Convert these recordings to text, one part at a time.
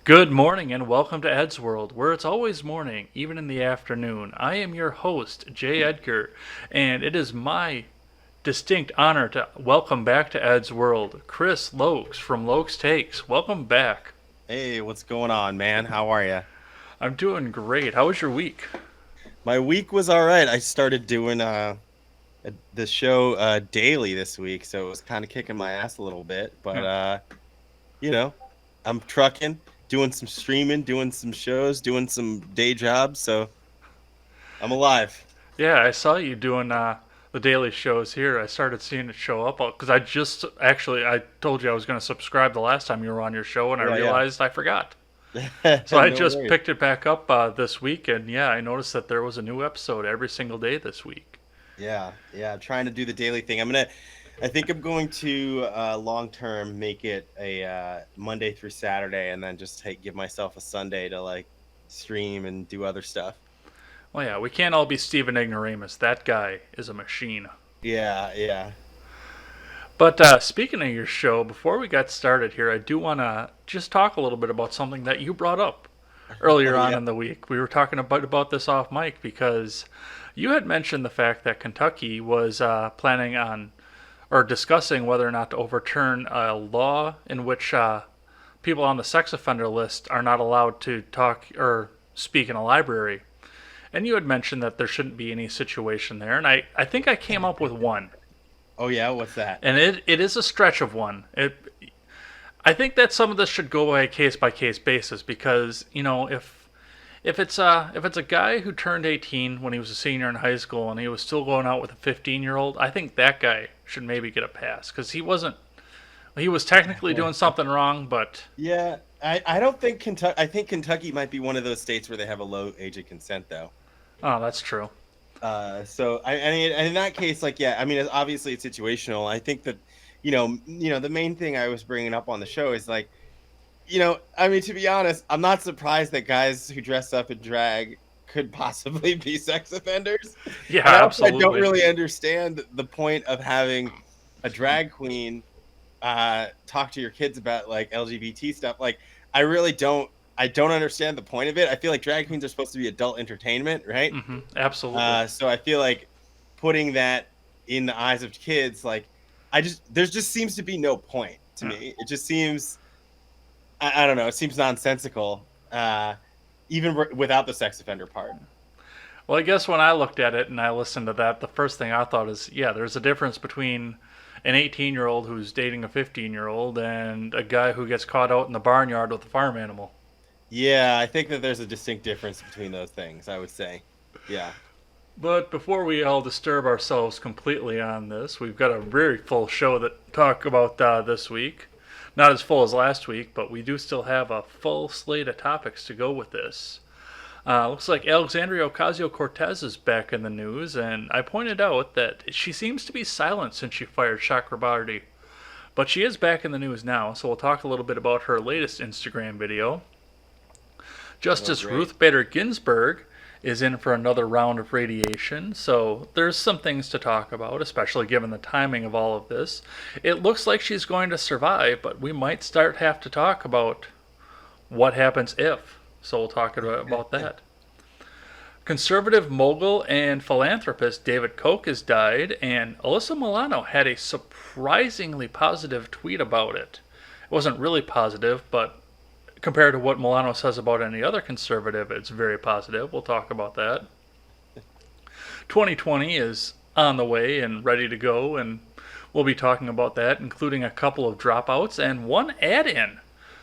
Good morning and welcome to Ed's World, where it's always morning, even in the afternoon. I am your host, Jay Edgar, and it is my distinct honor to welcome back to Ed's World Chris Locs from Locs Takes. Welcome back. Hey, what's going on, man? How are you? I'm doing great. How was your week? My week was all right. I started doing the show daily this week, so it was kind of kicking my ass a little bit, but Yeah, you know, I'm trucking, doing some streaming, doing some shows, doing some day jobs, so I'm alive. yeah, I saw you doing the daily shows here. I started seeing it show up because I told you I was going to subscribe the last time you were on your show, and I Yeah, realized I forgot. yeah. So I No just worries. picked it back up this week, and yeah, I noticed that there was a new episode every single day this week. Yeah. I'm trying to do the daily thing. I think I'm going to long term make it a Monday through Saturday, and then just give myself a Sunday to like stream and do other stuff. Well, yeah, we can't all be Stephen Ignoramus. That guy is a machine. Yeah. But speaking of your show, before we got started here, I do want to just talk a little bit about something that you brought up earlier Oh on yeah. in the week. We were talking about this off mic because you had mentioned the fact that Kentucky was planning on or discussing whether or not to overturn a law in which people on the sex offender list are not allowed to talk or speak in a library. And you had mentioned that there shouldn't be any situation there. And I think I came up with one. Oh yeah. What's that? And it is a stretch of one. I think that some of this should go by case basis because, if it's a guy who turned 18 when he was a senior in high school and he was still going out with a 15-year-old, I think that guy should maybe get a pass because he was technically doing something wrong, but Yeah. I don't think Kentucky. I think Kentucky might be one of those states where they have a low age of consent, though. oh, that's true. So I mean, in that case, like, yeah, I mean, obviously it's situational. I think that, the main thing I was bringing up on the show is like, I mean, to be honest, I'm not surprised that guys who dress up in drag could possibly be sex offenders. Yeah, And I don't absolutely. really understand the point of having a drag queen talk to your kids about like LGBT stuff. Like, I really don't. I don't understand the point of it. I feel like drag queens are supposed to be adult entertainment, right? Absolutely. So I feel like putting that in the eyes of kids, like there just seems to be no point to Yeah. me. It just seems, I don't know, it seems nonsensical, even without the sex offender part. Well, I guess when I looked at it and I listened to that, the first thing I thought is, yeah, there's a difference between an 18-year-old who's dating a 15-year-old and a guy who gets caught out in the barnyard with a farm animal. Yeah, I think that there's a distinct difference between those things, I would say. Yeah. But before we all disturb ourselves completely on this, we've got a very full show that talk about this week. Not as full as last week, but we do still have a full slate of topics to go with this. Looks like Alexandria Ocasio Cortez is back in the news, and I pointed out that she seems to be silent since she fired Chakrabarti. But she is back in the news now, so we'll talk a little bit about her latest Instagram video. Oh, Justice great. Ruth Bader Ginsburg is in for another round of radiation, so there's some things to talk about, especially given the timing of all of this. It looks like she's going to survive, but we might have to talk about what happens if. So we'll talk about that. Conservative mogul and philanthropist David Koch has died, and Alyssa Milano had a surprisingly positive tweet about it. It wasn't really positive, but compared to what Milano says about any other conservative, it's very positive. We'll talk about that. 2020 is on the way and ready to go, and we'll be talking about that, including a couple of dropouts and one add in.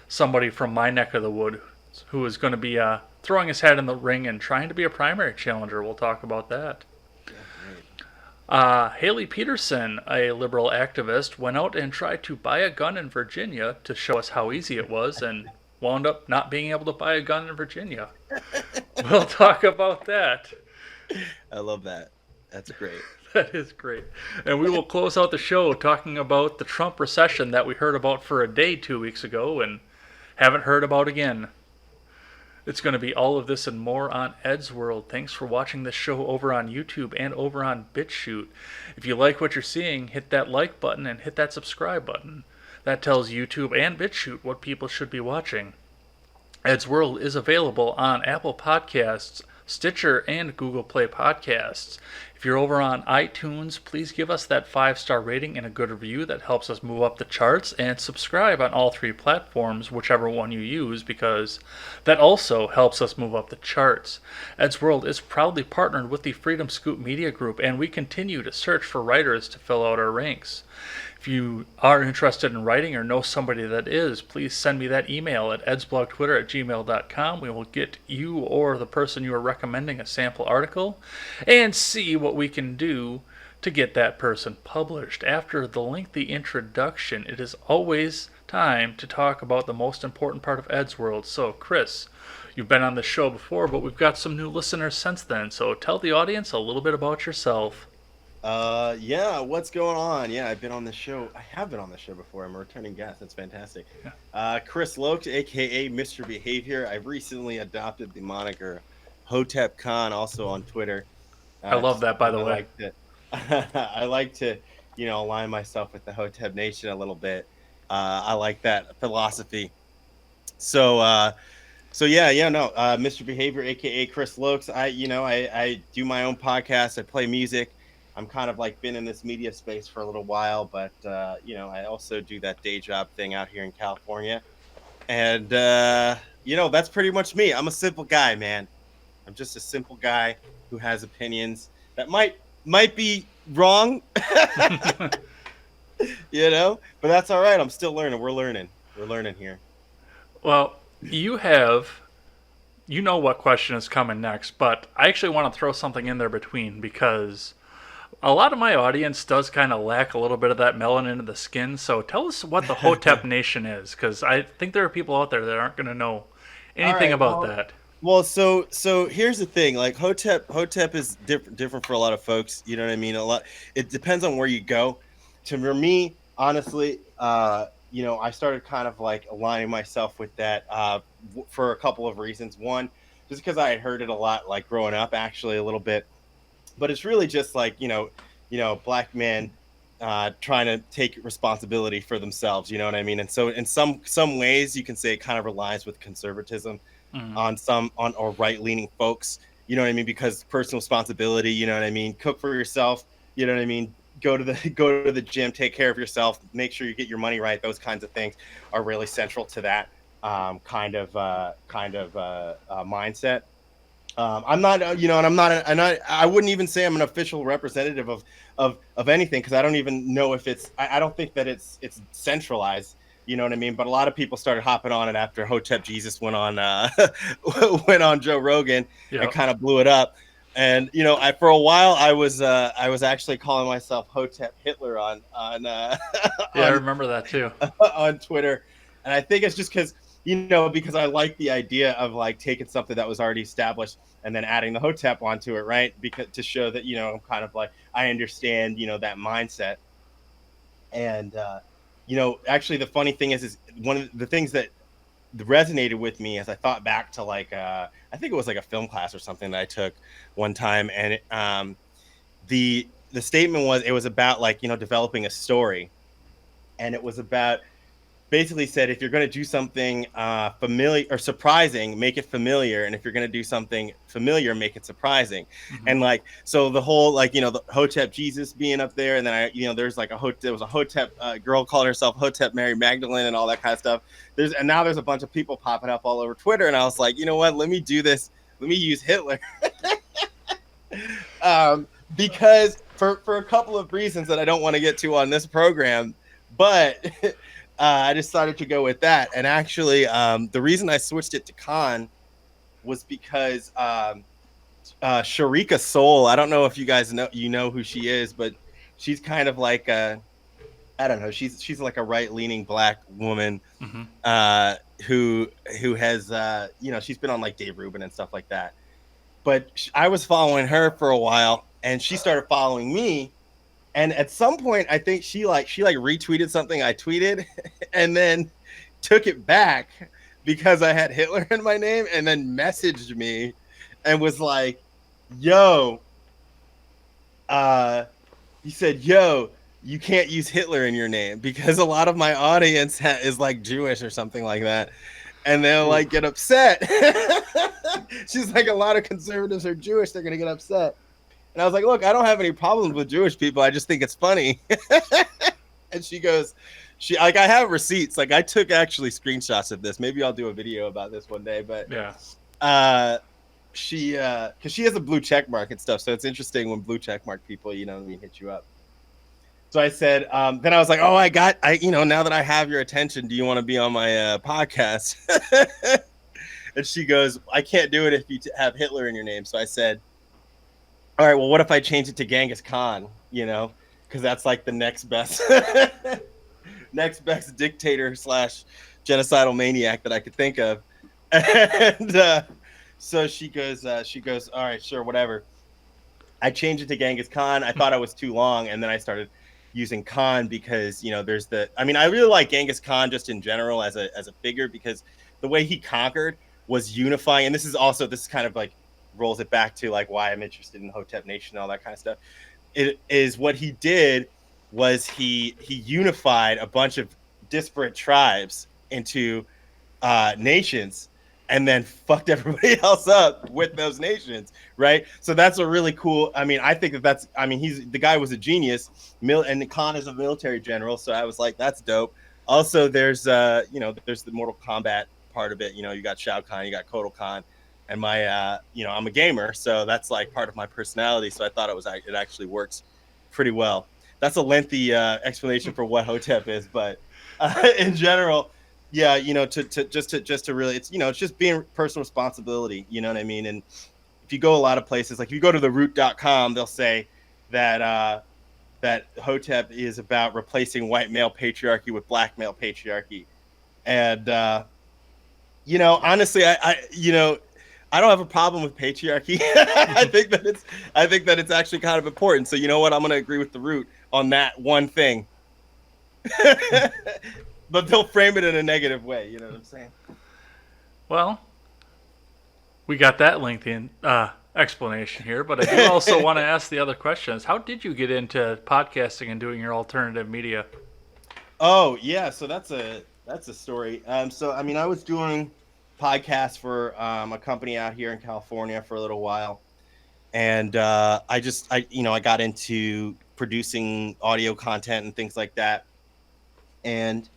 Somebody from my neck of the wood who is going to be throwing his hat in the ring and trying to be a primary challenger. We'll talk about that. Yeah, great. Haley Peterson, a liberal activist, went out and tried to buy a gun in Virginia to show us how easy it was and wound up not being able to buy a gun in Virginia. We'll talk about that. I love that. That's great. That is great. And we will close out the show talking about the Trump recession that we heard about for a day 2 weeks ago and haven't heard about again. It's going to be all of this and more on Ed's World. Thanks for watching this show over on YouTube and over on BitChute. If you like what you're seeing, hit that like button and hit that subscribe button. That tells YouTube and BitChute what people should be watching. Ed's World is available on Apple Podcasts, Stitcher, and Google Play Podcasts. If you're over on iTunes, please give us that 5-star rating and a good review. That helps us move up the charts. And subscribe on all three platforms, whichever one you use, because that also helps us move up the charts. Ed's World is proudly partnered with the Freedom Scoop Media Group, and we continue to search for writers to fill out our ranks. If you are interested in writing or know somebody that is, please send me that email at edsblogtwitter@gmail.com. We will get you or the person you are recommending a sample article and see what we can do to get that person published. After the lengthy introduction, it is always time to talk about the most important part of Ed's World. So, Chris, you've been on the show before, but we've got some new listeners since then. So tell the audience a little bit about yourself. Yeah, what's going on? Yeah, I've been on the show. I have been on the show before. I'm a returning guest. That's fantastic. Chris Locs, aka Mr. Behavior. I've recently adopted the moniker Hotep Khan, also on Twitter. I love that, by the way. I like to, align myself with the Hotep Nation a little bit. I like that philosophy. So, Mr. Behavior, aka Chris Locs. I do my own podcast. I play music. I'm kind of like been in this media space for a little while, but I also do that day job thing out here in California. And that's pretty much me. I'm a simple guy, man. I'm just a simple guy who has opinions that might be wrong, but that's all right. I'm still learning. We're learning here. Well, you know what question is coming next, but I actually want to throw something in there between, because a lot of my audience does kind of lack a little bit of that melanin in the skin. So tell us what the Hotep Nation is, because I think there are people out there that aren't going to know anything about that. Well, so here's the thing. Like Hotep is different for a lot of folks. You know what I mean? It depends on where you go. For me, honestly, I started kind of like aligning myself with that for a couple of reasons. One, just because I had heard it a lot, like growing up, actually a little bit. But it's really just like black men trying to take responsibility for themselves. You know what I mean? And so in some ways, you can say it kind of relies with conservatism on or right leaning folks. You know what I mean? Because personal responsibility. You know what I mean? Cook for yourself. You know what I mean? Go to the gym. Take care of yourself. Make sure you get your money right. Those kinds of things are really central to that kind of mindset. I'm not, and I wouldn't even say I'm an official representative of anything, because I don't even know if I don't think that it's centralized. You know what I mean? But a lot of people started hopping on it after Hotep Jesus went on Joe Rogan and kind of blew it up. And for a while I was actually calling myself Hotep Hitler on I remember that too on Twitter, and I think it's just because I like the idea of like taking something that was already established and then adding the Hotep onto it, right? Because to show that I'm kind of like I understand that mindset. And actually the funny thing is one of the things that resonated with me as I thought back to like I think it was like a film class or something that I took one time, and the statement was about like developing a story, and it was about basically said, if you're going to do something familiar or surprising, make it familiar, and if you're going to do something familiar, make it surprising. And like, so the whole like the Hotep Jesus being up there, and then there's like there was a Hotep girl called herself Hotep Mary Magdalene and all that kind of stuff. And now there's a bunch of people popping up all over Twitter, and I was like, you know what, let me do this, let me use Hitler. Because for a couple of reasons that I don't want to get to on this program, but I decided to go with that. And actually, the reason I switched it to Khan was because Sharika Soul, I don't know if you guys know who she is, but she's kind of like I don't know, she's like a right-leaning black woman who has she's been on like Dave Rubin and stuff like that. But I was following her for a while, and she started following me. And at some point, I think she retweeted something I tweeted, and then took it back because I had Hitler in my name, and then messaged me and was like, "Yo," he said, "Yo, you can't use Hitler in your name because a lot of my audience is like Jewish or something like that." and they'll Ooh. like get upset. She's like, a lot of conservatives are Jewish, they're gonna get upset. And I was like, look, I don't have any problems with Jewish people, I just think it's funny. And she goes, she like, I have receipts, like I took actually screenshots of this, maybe I'll do a video about this one day, but Yeah. she because she has a blue check mark and stuff, so it's interesting when blue check mark people, you know what I mean, hit you up. So I said, then I was like, oh, now that I have your attention, do you want to be on my podcast? And she goes, I can't do it if you have Hitler in your name. So I said, all right, well, what if I change it to Genghis Khan? You know, because that's like the next best, next best dictator slash genocidal maniac that I could think of. And so she goes, all right, sure, whatever. I changed it to Genghis Khan. I thought I was too long, and then I started using Khan because, you know, there's the. I mean, I really like Genghis Khan just in general as a figure, because the way he conquered was unifying, and this is kind of like rolls it back to like why I'm interested in Hotep Nation and all that kind of stuff. It is what he did was he unified a bunch of disparate tribes into nations, and then fucked everybody else up with those nations, right? So that's a really cool. I mean, I think that's. I mean, the guy was a genius. And Khan is a military general, so I was like, that's dope. Also, there's there's the Mortal Kombat part of it. You know, you got Shao Kahn, you got Kotal Khan, and my I'm a gamer, so that's like part of my personality. So I thought it actually works pretty well. That's a lengthy explanation for what Hotep is, but in general, yeah, you know, to really, it's, you know, it's just being personal responsibility, you know what I mean? And if you go a lot of places, like if you go to the root.com, they'll say that that Hotep is about replacing white male patriarchy with black male patriarchy. And you know, honestly, I don't have a problem with patriarchy. I think that it's actually kind of important. So you know what? I'm gonna agree with the root on that one thing. But they'll frame it in a negative way. You know what I'm saying? Well, we got that lengthy explanation here, but I do also want to ask the other questions. How did you get into podcasting and doing your alternative media? Oh yeah, so that's a story. So I mean, I was doing podcasts for a company out here in California for a little while, and I got into producing audio content and things like that. And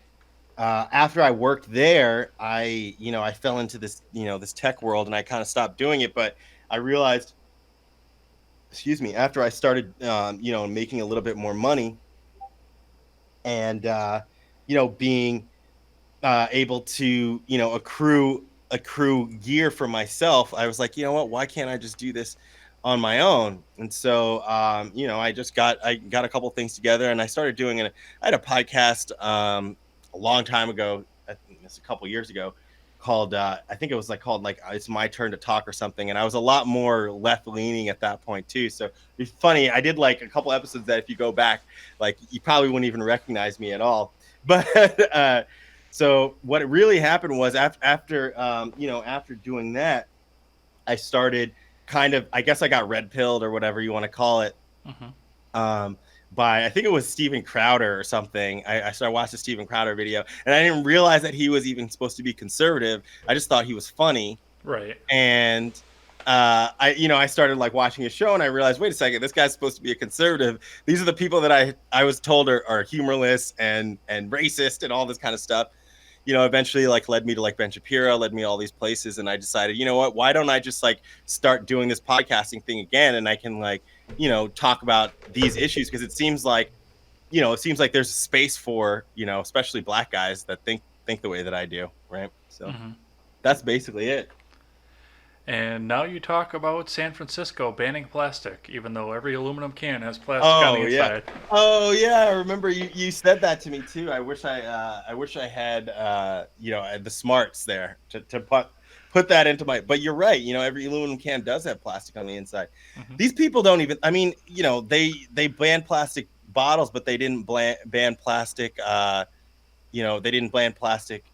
after I worked there, I fell into this, this tech world, and I kind of stopped doing it. But I realized, excuse me, after I started, making a little bit more money, and being able to, accrue gear for myself, I was like, you know what, why can't I just do this on my own? And so, I got a couple things together, and I started doing it. I had a podcast a long time ago, I think it's a couple years ago, called I think it was called It's My Turn to Talk or something, and I was a lot more left leaning at that point too. So it's funny, I did like a couple episodes that if you go back, like you probably wouldn't even recognize me at all. But so what really happened was after doing that, I started kind of, I guess I got red pilled or whatever you want to call it. Mm-hmm. By, I think it was Steven Crowder or something. I started watching a Steven Crowder video, and I didn't realize that he was even supposed to be conservative. I just thought he was funny. Right. And I started like watching his show, and I realized, wait a second, this guy's supposed to be a conservative. These are the people that I was told are humorless and racist and all this kind of stuff. Eventually like led me to like Ben Shapiro, led me to all these places, and I decided, you know what, why don't I just like start doing this podcasting thing again, and I can like, talk about these issues, because it seems like there's space for, especially black guys that think the way that I do, right? So Mm-hmm. that's basically it. And now you talk about San Francisco banning plastic, even though every aluminum can has plastic on the Oh yeah. inside. Oh yeah. I remember you said that to me too. I wish I had the smarts there to put that into my. But you're right. Every aluminum can does have plastic on the inside. Mm-hmm. These people don't even. I mean, they banned plastic bottles, but they didn't ban plastic. They didn't ban plastic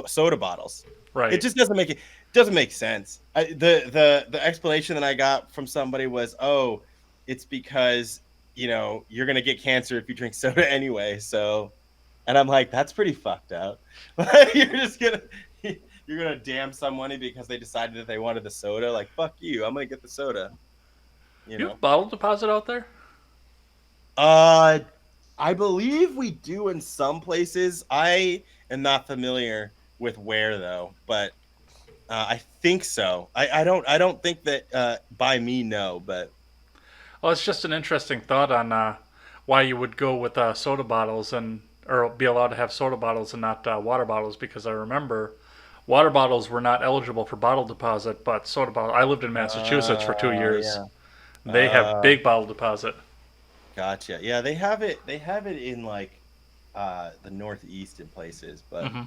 soda bottles. It Right. just doesn't make sense. The explanation that I got from somebody was, oh, it's because you're gonna get cancer if you drink soda anyway. So And I'm like, that's pretty fucked up. You're just gonna you're gonna damn somebody because they decided that they wanted the soda. Like, fuck you, I'm gonna get the soda. You You have know. a bottle deposit out there? Uh, I believe we do in some places. I am not familiar with where though, but I think so. I don't think that by me no, but Oh, it's just an interesting thought on why you would go with soda bottles and or be allowed to have soda bottles and not water bottles. Because I remember water bottles were not eligible for bottle deposit, but soda bottle. I lived in Massachusetts for 2 years. yeah. They have Uh, big bottle deposit. Gotcha. Yeah, they have it. They have it in like the Northeast in places, but Hmm.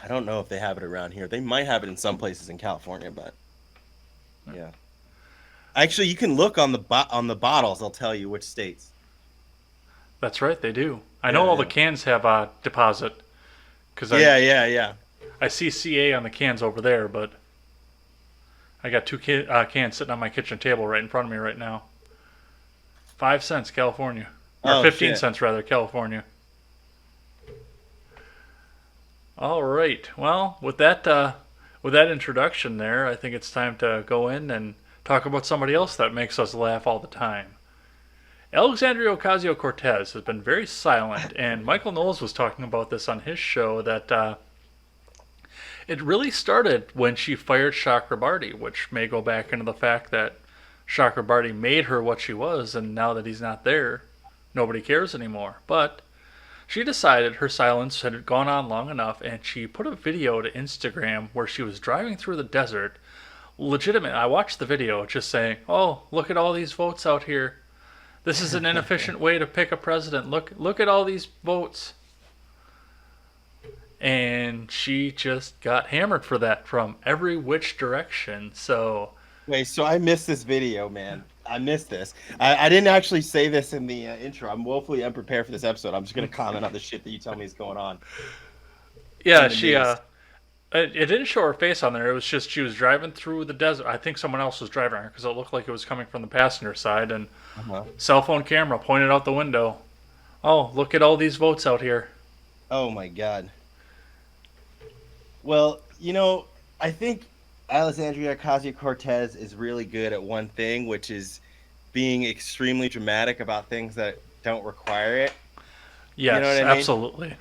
I don't know if they have it around here. They might have it in some places in California, but yeah. Actually, you can look on on the bottles. They'll tell you which states. That's right, they do. I know Yeah, all the yeah, cans have deposit because yeah, yeah, yeah. I see CA on the cans over there, but I got two cans sitting on my kitchen table right in front of me right now. 5 cents, California, or Oh 15 shit. cents rather, California. All right. Well, with that introduction there, I think it's time to go in and talk about somebody else that makes us laugh all the time. Alexandria Ocasio Cortez has been very silent, and Michael Knowles was talking about this on his show that it really started when she fired Chakrabarti, which may go back into the fact that Chakrabarti made her what she was, and now that he's not there, nobody cares anymore. But she decided her silence had gone on long enough, and she put a video to Instagram where she was driving through the desert. Legitimate. I watched the video just saying, "Oh, look at all these votes out here. This is an inefficient way to pick a president. Look at all these votes." And she just got hammered for that from every which direction. So, Wait, so I missed this video, man. I missed this. I didn't actually say this in the intro. I'm woefully unprepared for this episode. I'm just gonna comment on the shit that you tell me is going on yeah, in the news. it didn't show her face on there. It was just she was driving through the desert. I think someone else was driving her because it looked like it was coming from the passenger side, and Uh-huh. cell phone camera pointed out the window. Oh, look at all these votes out here. Oh my god. Well, I think Alexandria Ocasio-Cortez is really good at one thing, which is being extremely dramatic about things that don't require it. You know what Yes, I mean? absolutely.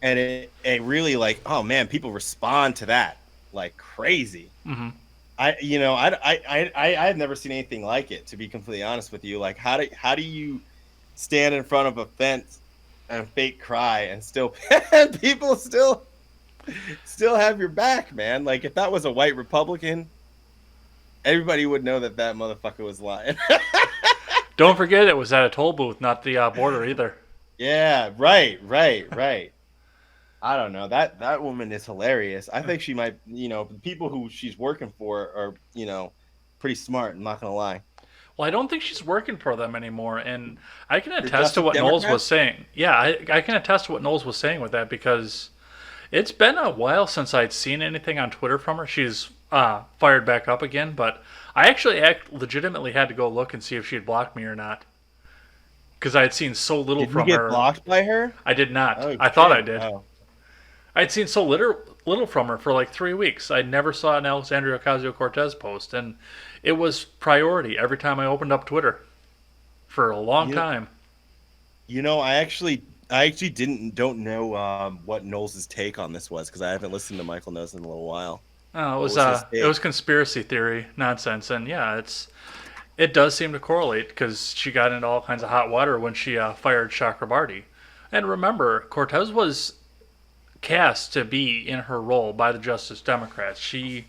And it really like, oh man, people respond to that like crazy. Hmm. I've never seen anything like it, to be completely honest with you. Like, how do you stand in front of a fence and fake cry and still and people still have your back, man? Like, if that was a white Republican, everybody would know that that motherfucker was lying. Don't forget it was at a toll booth, not the border either. Yeah, right, right, right. I don't know. That woman is hilarious. I think she might, the people who she's working for are, pretty smart. I'm not gonna lie. Well, I don't think she's working for them anymore, and I can They're attest just to what Knowles was Democrats. saying. Yeah, I can attest to what Knowles was saying with that because it's been a while since I'd seen anything on Twitter from her. She's fired back up again, but I actually legitimately had to go look and see if she had blocked me or not because I had seen so little Did you from get her. blocked by her? I did not. Oh I thought I shit. did. Oh. I'd seen so little from her for like 3 weeks. I never saw an Alexandria Ocasio Cortez post, and it was priority every time I opened up Twitter for a long You time. I actually don't know what Knowles' take on this was because I haven't listened to Michael Knowles in a little while. Oh, What was his it was take? conspiracy theory nonsense, and yeah, it does seem to correlate because she got into all kinds of hot water when she fired Chakrabarti. And remember, Cortez was cast to be in her role by the Justice Democrats. She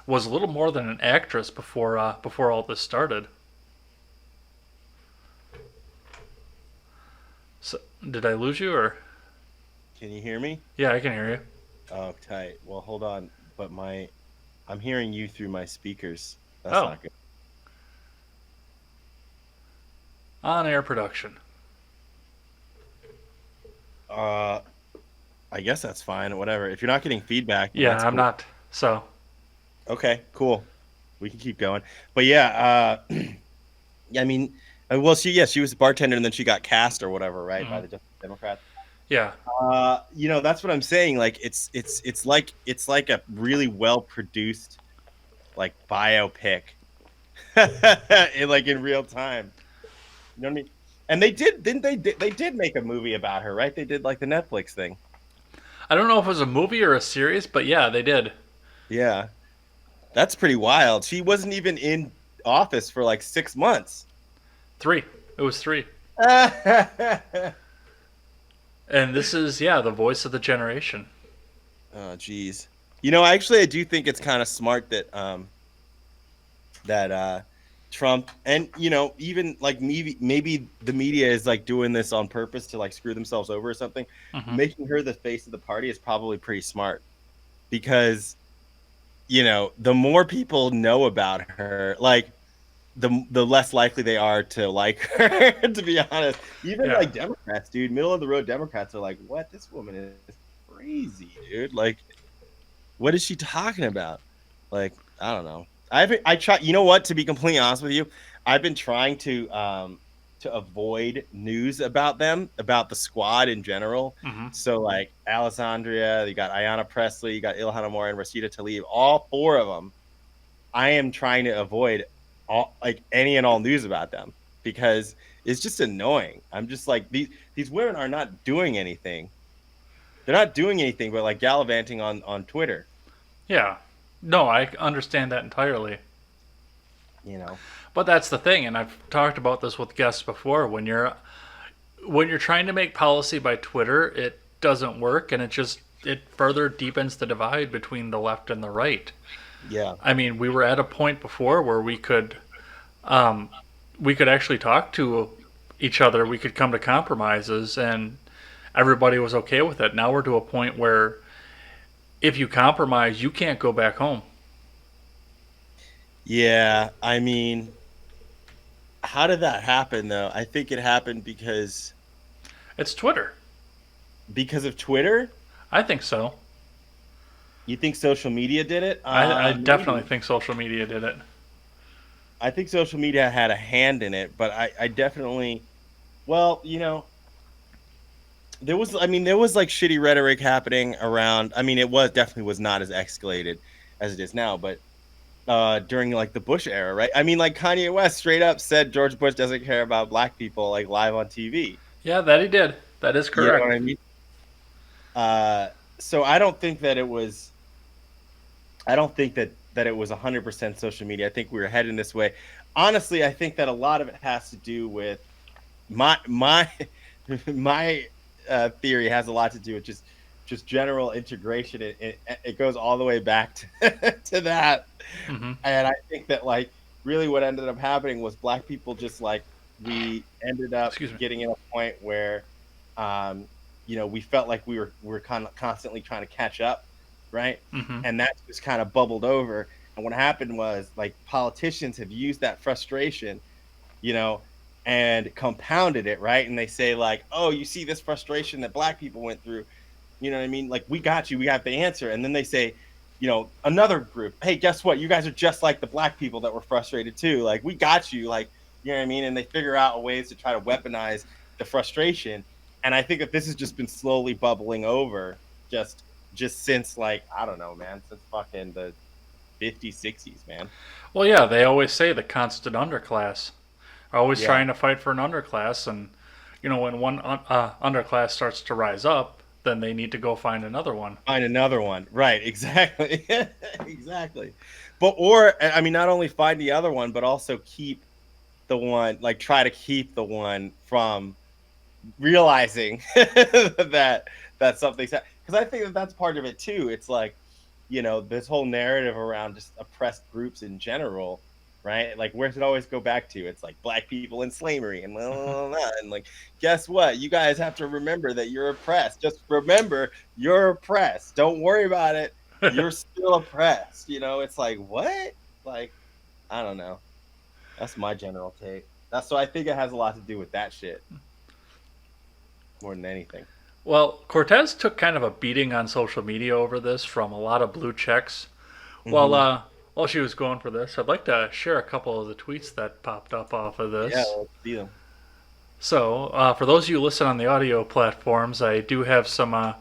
was a little more than an actress before all this started. So, did I lose you or? Can you hear me? Yeah, I can hear you. Oh, tight. Well, hold on. But I'm hearing you through my speakers. That's Oh, not good. on air production. Uh, I guess that's fine. Whatever. If you're not getting feedback, then Yeah, that's I'm cool. not. So, Okay, cool. We can keep going. But yeah, yeah, I mean, well, she was a bartender and then she got cast or whatever, right, by mhm. the Justice Democrats. Yeah. That's what I'm saying. Like it's like a really well produced like biopic, in real time. You know what I mean? And they did make a movie about her, right? They did like the Netflix thing. I don't know if it was a movie or a series, but yeah, they did. Yeah, that's pretty wild. She wasn't even in office for like 6 months. Three. It was three. Oh, And this is, yeah, the voice of the generation. geez. Actually, I do think it's kind of smart that Trump and even like maybe the media is like doing this on purpose to like screw themselves over or something. Hmm. Making her the face of the party is probably pretty smart because the more people know about her, like the less likely they are to like her. To be honest, even Yeah. like Democrats, dude, middle of the road Democrats are like, "What? This woman is crazy, dude. Like, what is she talking about?" Like, I don't know. I try. You know what? To be completely honest with you, I've been trying to avoid news about them, about the squad in general. Hmm. So like Alessandria, you got Ayanna Presley, you got Ilhan Omar and Rashida Tlaib, all four of them. I am trying to avoid all like any and all news about them because it's just annoying. I'm just like these women are not doing anything. They're not doing anything but like gallivanting on Twitter. Yeah. No, I understand that entirely. You know. But that's the thing, and I've talked about this with guests before. When you're trying to make policy by Twitter, it doesn't work, and it further deepens the divide between the left and the right. Yeah. I mean, we were at a point before where um, we could actually talk to each other. We could come to compromises, and everybody was okay with it. Now we're to a point where if you compromise, you can't go back home. Yeah. I mean, how did that happen though? I think it happened It's Twitter. because of Twitter. I think so. You think social media did it? I definitely Maybe. think social media did it. I think social media had a hand in it, but I definitely, well, there was like shitty rhetoric happening around. I mean, it was definitely was not as escalated as it is now, but during like the Bush era, right? I mean, like Kanye West straight up said George Bush doesn't care about black people like live on TV. Yeah, that he did. That is You know what correct. I mean? Uh, so I don't think that it was 100% social media. I think we were heading this way. Honestly, I think that a lot of it has to do with my my theory has a lot to do with just general integration. It goes all the way back to that, Hmm. and I think that like really what ended up happening was black people just like we ended up Excuse me. getting in a point where um we felt like we were kind of constantly trying to catch up, right? Hmm. And that just kind of bubbled over. And what happened was like politicians have used that frustration, you know, and compounded it, right? And they say like, "Oh, you see this frustration that black people went through, you know what I mean? Like we got you, we got the answer." And then they say, another group, "Hey, guess what? You guys are just like the black people that were frustrated too. Like we got you, like you know what I mean?" And they figure out ways to try to weaponize the frustration. And I think that this has just been slowly bubbling over just since like I don't know, man, since fucking the 50s, 60s, man. Well, yeah, they always say the constant underclass are always Yeah. trying to fight for an underclass, and when one underclass starts to rise up, then they need to go find another one. Find another one. Right, exactly. Exactly. But or I mean not only find the other one, but also keep the one, like try to keep the one from realizing that something's because I think that that's part of it too. It's like this whole narrative around just oppressed groups in general, right? Like where's it always go back to? It's like black people in slavery and blah, blah, blah, and like guess what? You guys have to remember that you're oppressed. Just remember you're oppressed. Don't worry about it. You're still oppressed. It's like what? Like I don't know. That's my general take. That's so I think it has a lot to do with that shit more than anything. Well, Cortez took kind of a beating on social media over this from a lot of blue checks. While Hmm. while she was going for this, I'd like to share a couple of the tweets that popped up off of Yeah, this. let's see them. So, for those of you listening on the audio platforms, I do have some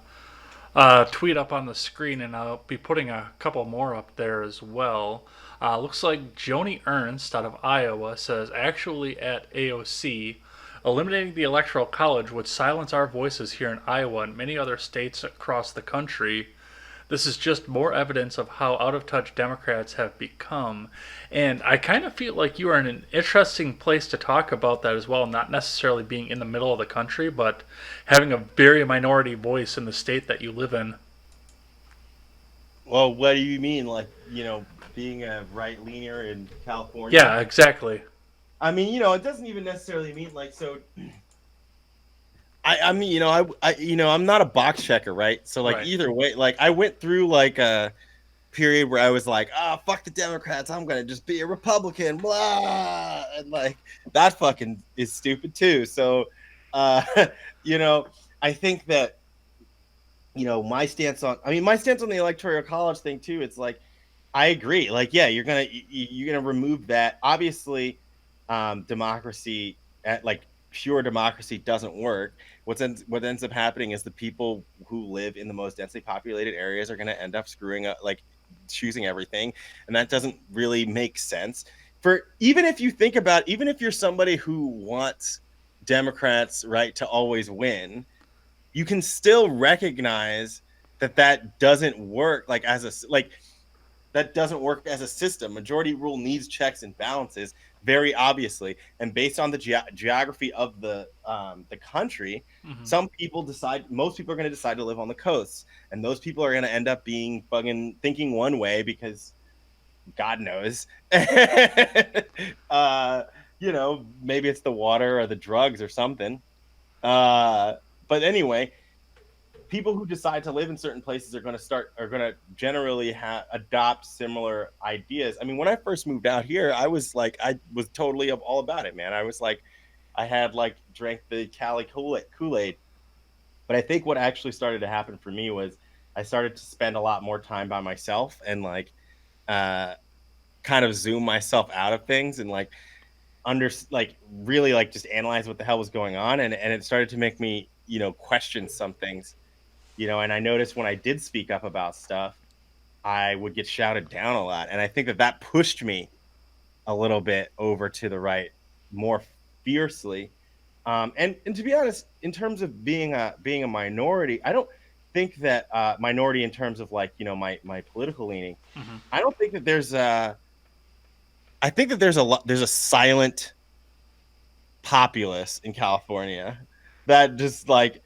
tweet up on the screen, and I'll be putting a couple more up there as well. Looks like Joni Ernst out of Iowa says, actually at AOC, eliminating the Electoral College would silence our voices here in Iowa and many other states across the country. This is just more evidence of how out of touch Democrats have become. And I kind of feel like you are in an interesting place to talk about that as well, not necessarily being in the middle of the country, but having a very minority voice in the state that you live in. Well, what do you mean, like, being a right leaner in California? Yeah, exactly. I mean, it doesn't even necessarily mean like so. I mean, I'm not a box checker, right? So like Right. either way, like I went through like a period where I was like, ah, oh, fuck the Democrats, I'm gonna just be a Republican, blah, and like that fucking is stupid too. So, uh, you know, I think that my stance on the electoral college thing too. It's like I agree. Like, yeah, you're gonna remove that. Obviously, democracy at like pure democracy doesn't work. What ends up happening is the people who live in the most densely populated areas are gonna end up screwing up, like choosing everything, and that doesn't really make sense. For even if you think about, even if you're somebody who wants Democrats right to always win, you can still recognize that that doesn't work that doesn't work as a system. Majority rule needs checks and balances, very obviously, and based on the geography of the country, Mm-hmm. most people are going to decide to live on the coasts, and those people are going to end up being fucking thinking one way because God knows, uh, maybe it's the water or the drugs or something. Uh, but anyway, people who decide to live in certain places are going to generally adopt similar ideas. I mean, when I first moved out here, I was totally all about it, man. I was like, I had like drank the Cali Kool-Aid. But I think what actually started to happen for me was I started to spend a lot more time by myself and uh kind of zoom myself out of things and really like just analyze what the hell was going on, and it started to make me question some things, and I noticed when I did speak up about stuff, I would get shouted down a lot. And I think that that pushed me a little bit over to the right more fiercely. And to be honest, in terms of being a minority, I don't think that minority in terms of like, my political leaning, Mm-hmm. I don't think that I think that there's a silent populace in California that just like,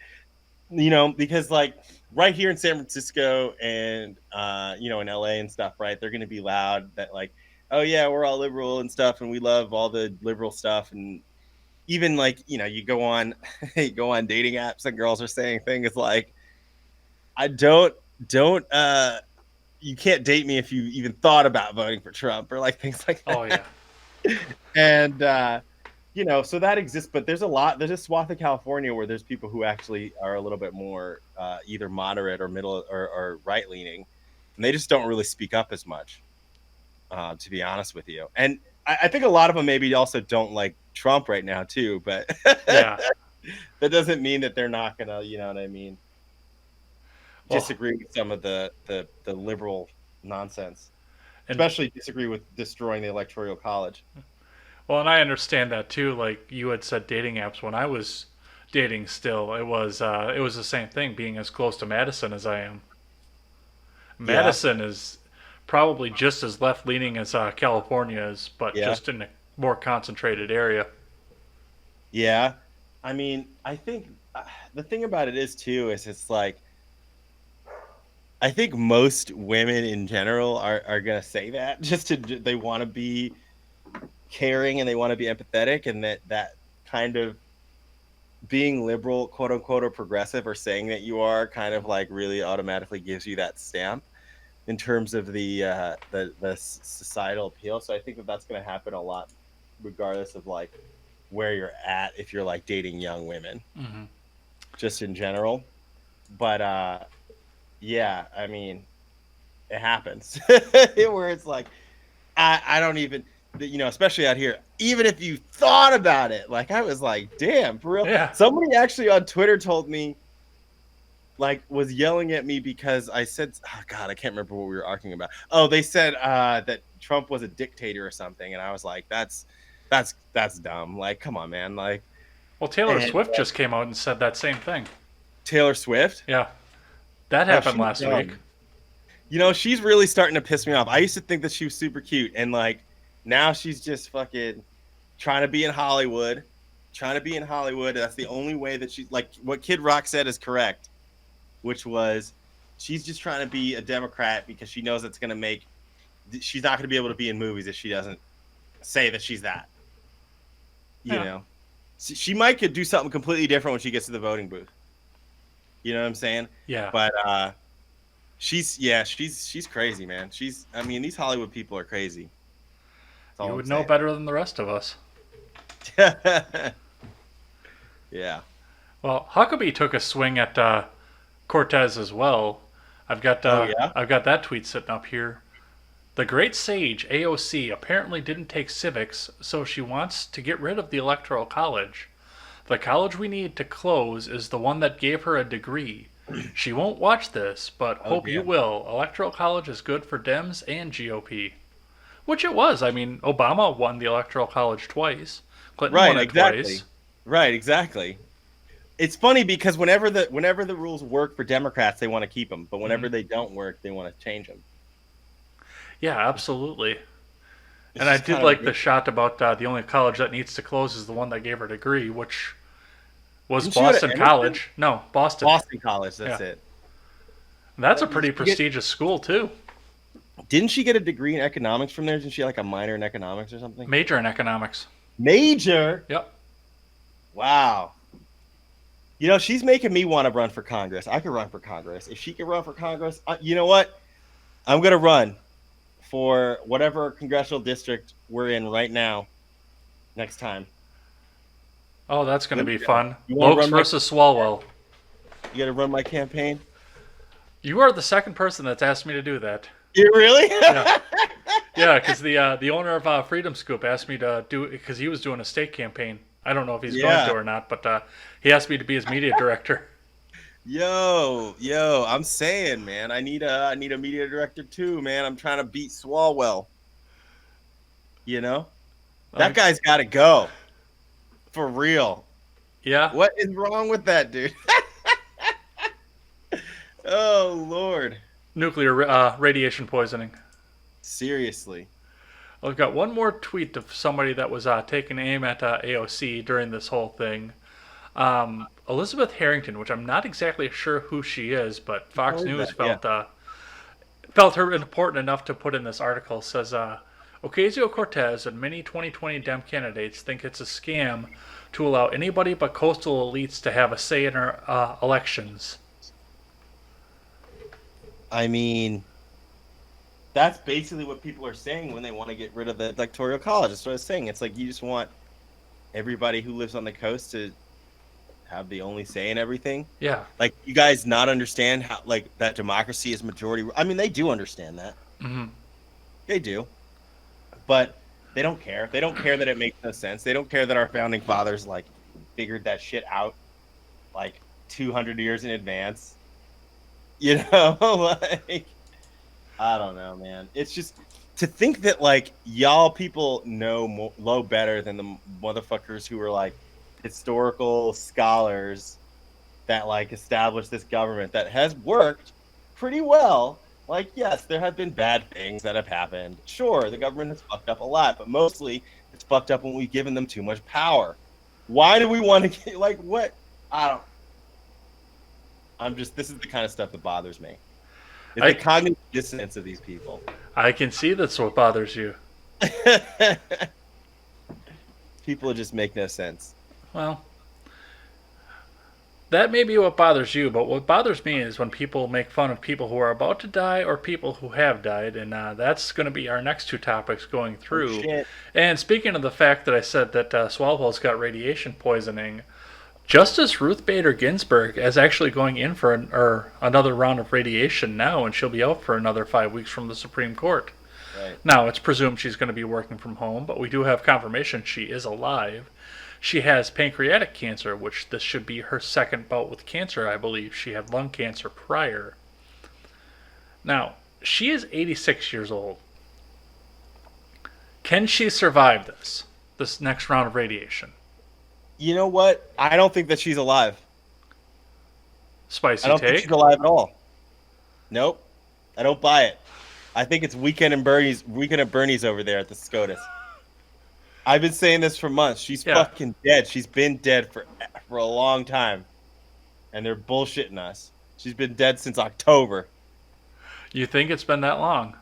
because like right here in San Francisco and in LA and stuff, right? They're gonna be loud that like, oh yeah, we're all liberal and stuff, and we love all the liberal stuff, and even like you go on you go on dating apps and girls are saying things like, I don't you can't date me if you even thought about voting for Trump or like things like Oh, that. yeah. And so that exists, but there's a swath of California where there's people who actually are a little bit more either moderate or middle or right leaning, and they just don't really speak up as much, to be honest with you. And I think a lot of them maybe also don't like Trump right now too, but Yeah. that doesn't mean that they're not gonna, you know what I mean, Well, disagree with some of the liberal nonsense, and especially disagree with destroying the electoral college. and I understand that too. Like you had said, dating apps. When I was dating, still, it was the same thing. Being as close to Madison as I am, Yeah, Madison is probably just as left leaning as California is, but yeah. just in a more concentrated area. Yeah. I mean, I think the thing about it is too is it's like I think most women in general are gonna say that just to they want to be caring and they want to be empathetic, and that kind of being liberal, quote unquote, or progressive, or saying that you are kind of like really automatically gives you that stamp in terms of the societal appeal. So I think that that's going to happen a lot, regardless of like where you're at, if you're like dating young women, Mm-hmm. just in general. But yeah, I mean, it happens where it's like I don't even. especially out here, even if you thought about it, like I was like, damn, for real. Yeah. Somebody actually on Twitter told me, like, was yelling at me because I said, oh God, I can't remember what we were arguing about. Oh, they said that Trump was a dictator or something, and I was like, that's dumb. Like, come on, man. Like, Well, Taylor and Swift just came out and said that same thing. Taylor Swift, Yeah, that oh, happened she's last week. dumb. She's really starting to piss me off. I used to think that she was super cute, and like now she's just fucking trying to be in Hollywood. Trying to be in Hollywood. That's the only way that she's like what Kid Rock said is correct, which was she's just trying to be a Democrat because she knows it's going to make. She's not going to be able to be in movies if she doesn't say that she's that. You Yeah. know, she might could do something completely different when she gets to the voting booth. You know what I'm saying? Yeah. But she's crazy, man. I mean, these Hollywood people are crazy. That's all You I'm would know saying. better than the rest of us. Yeah. Well, Huckabee took a swing at Cortez as well. Oh yeah. I've got that tweet sitting up here. The great sage AOC apparently didn't take civics, so she wants to get rid of the Electoral College. The college we need to close is the one that gave her a degree. She won't watch this, but Oh hope you damn. will. Electoral College is good for Dems and GOP. Which it was. I mean, Obama won the Electoral College twice. Clinton Right. won it Exactly. twice. Right. Exactly. It's funny because whenever the rules work for Democrats, they want to keep them, but whenever they don't work, they want to change them. Yeah, absolutely. It's And I just did kind like of the shot about the only college that needs to close is the one that gave her a degree, which was Didn't she go to Boston Emerson? College. No, Boston. Boston College. That's Yeah. it. That's a Did pretty she get prestigious school, too. Didn't she get a degree in economics from there? Didn't she have like a minor in economics or something? Major in economics. Major. Yep. Wow. She's making me want to run for Congress. I could run for Congress. If she could run for Congress, you know what? I'm going to run for whatever congressional district we're in right now next time. Oh, that's going to be Yeah. fun. You wanna Locs run my- versus Swalwell. You got to run my campaign? You are the second person that's asked me to do that. You really? Yeah. Yeah, because the owner of Freedom Scoop asked me to do it because he was doing a state campaign. I don't know if he's going to or not, but he asked me to be his media director. Yo, I'm saying, man, I need a media director too, man. I'm trying to beat Swalwell. That guy's got to go. For real. Yeah. What is wrong with that dude? Oh Lord. Nuclear radiation poisoning. Seriously. I've got one more tweet of somebody that was taking aim at AOC during this whole thing. Elizabeth Harrington, which I'm not exactly sure who she is, but Fox News felt her important enough to put in this article, says Ocasio-Cortez and many 2020 Dem candidates think it's a scam to allow anybody but coastal elites to have a say in our elections. I mean, that's basically what people are saying when they want to get rid of the electoral college. That's what I was saying. It's like you just want everybody who lives on the coast to have the only say in everything. Yeah. Like, you guys not understand how, like, that democracy is majority. I mean, they do understand that. Mm-hmm. They do. But they don't care. They don't care that it makes no sense. They don't care that our founding fathers, like, figured that shit out, like, 200 years in advance. Like, I don't know, man. It's just to think that, like, y'all people know better than the motherfuckers who are, like, historical scholars that, like, established this government that has worked pretty well. Like, yes, there have been bad things that have happened. Sure, the government has fucked up a lot, but mostly it's fucked up when we've given them too much power. Why do we want to get, like, what? This is the kind of stuff that bothers me. It's the cognitive dissonance of these people. I can see that's what bothers you. People just make no sense. Well, that may be what bothers you, but what bothers me is when people make fun of people who are about to die or people who have died, and that's going to be our next two topics going through. Oh, and speaking of the fact that I said that Swalwell's got radiation poisoning, Justice Ruth Bader Ginsburg is actually going in for another round of radiation now, and she'll be out for another 5 weeks from the Supreme Court. Right. Now, it's presumed she's going to be working from home, but we do have confirmation she is alive. She has pancreatic cancer, which this should be her second bout with cancer, I believe. She had lung cancer prior. Now, she is 86 years old. Can she survive this next round of radiation? You know what? I don't think that she's alive. I Spicy don't think she's take? alive at all. Nope. I don't buy it. I think it's Weekend at Bernie's over there at the SCOTUS. I've been saying this for months. She's fucking dead. She's been dead for a long time. And they're bullshitting us. She's been dead since October. You think it's been that long?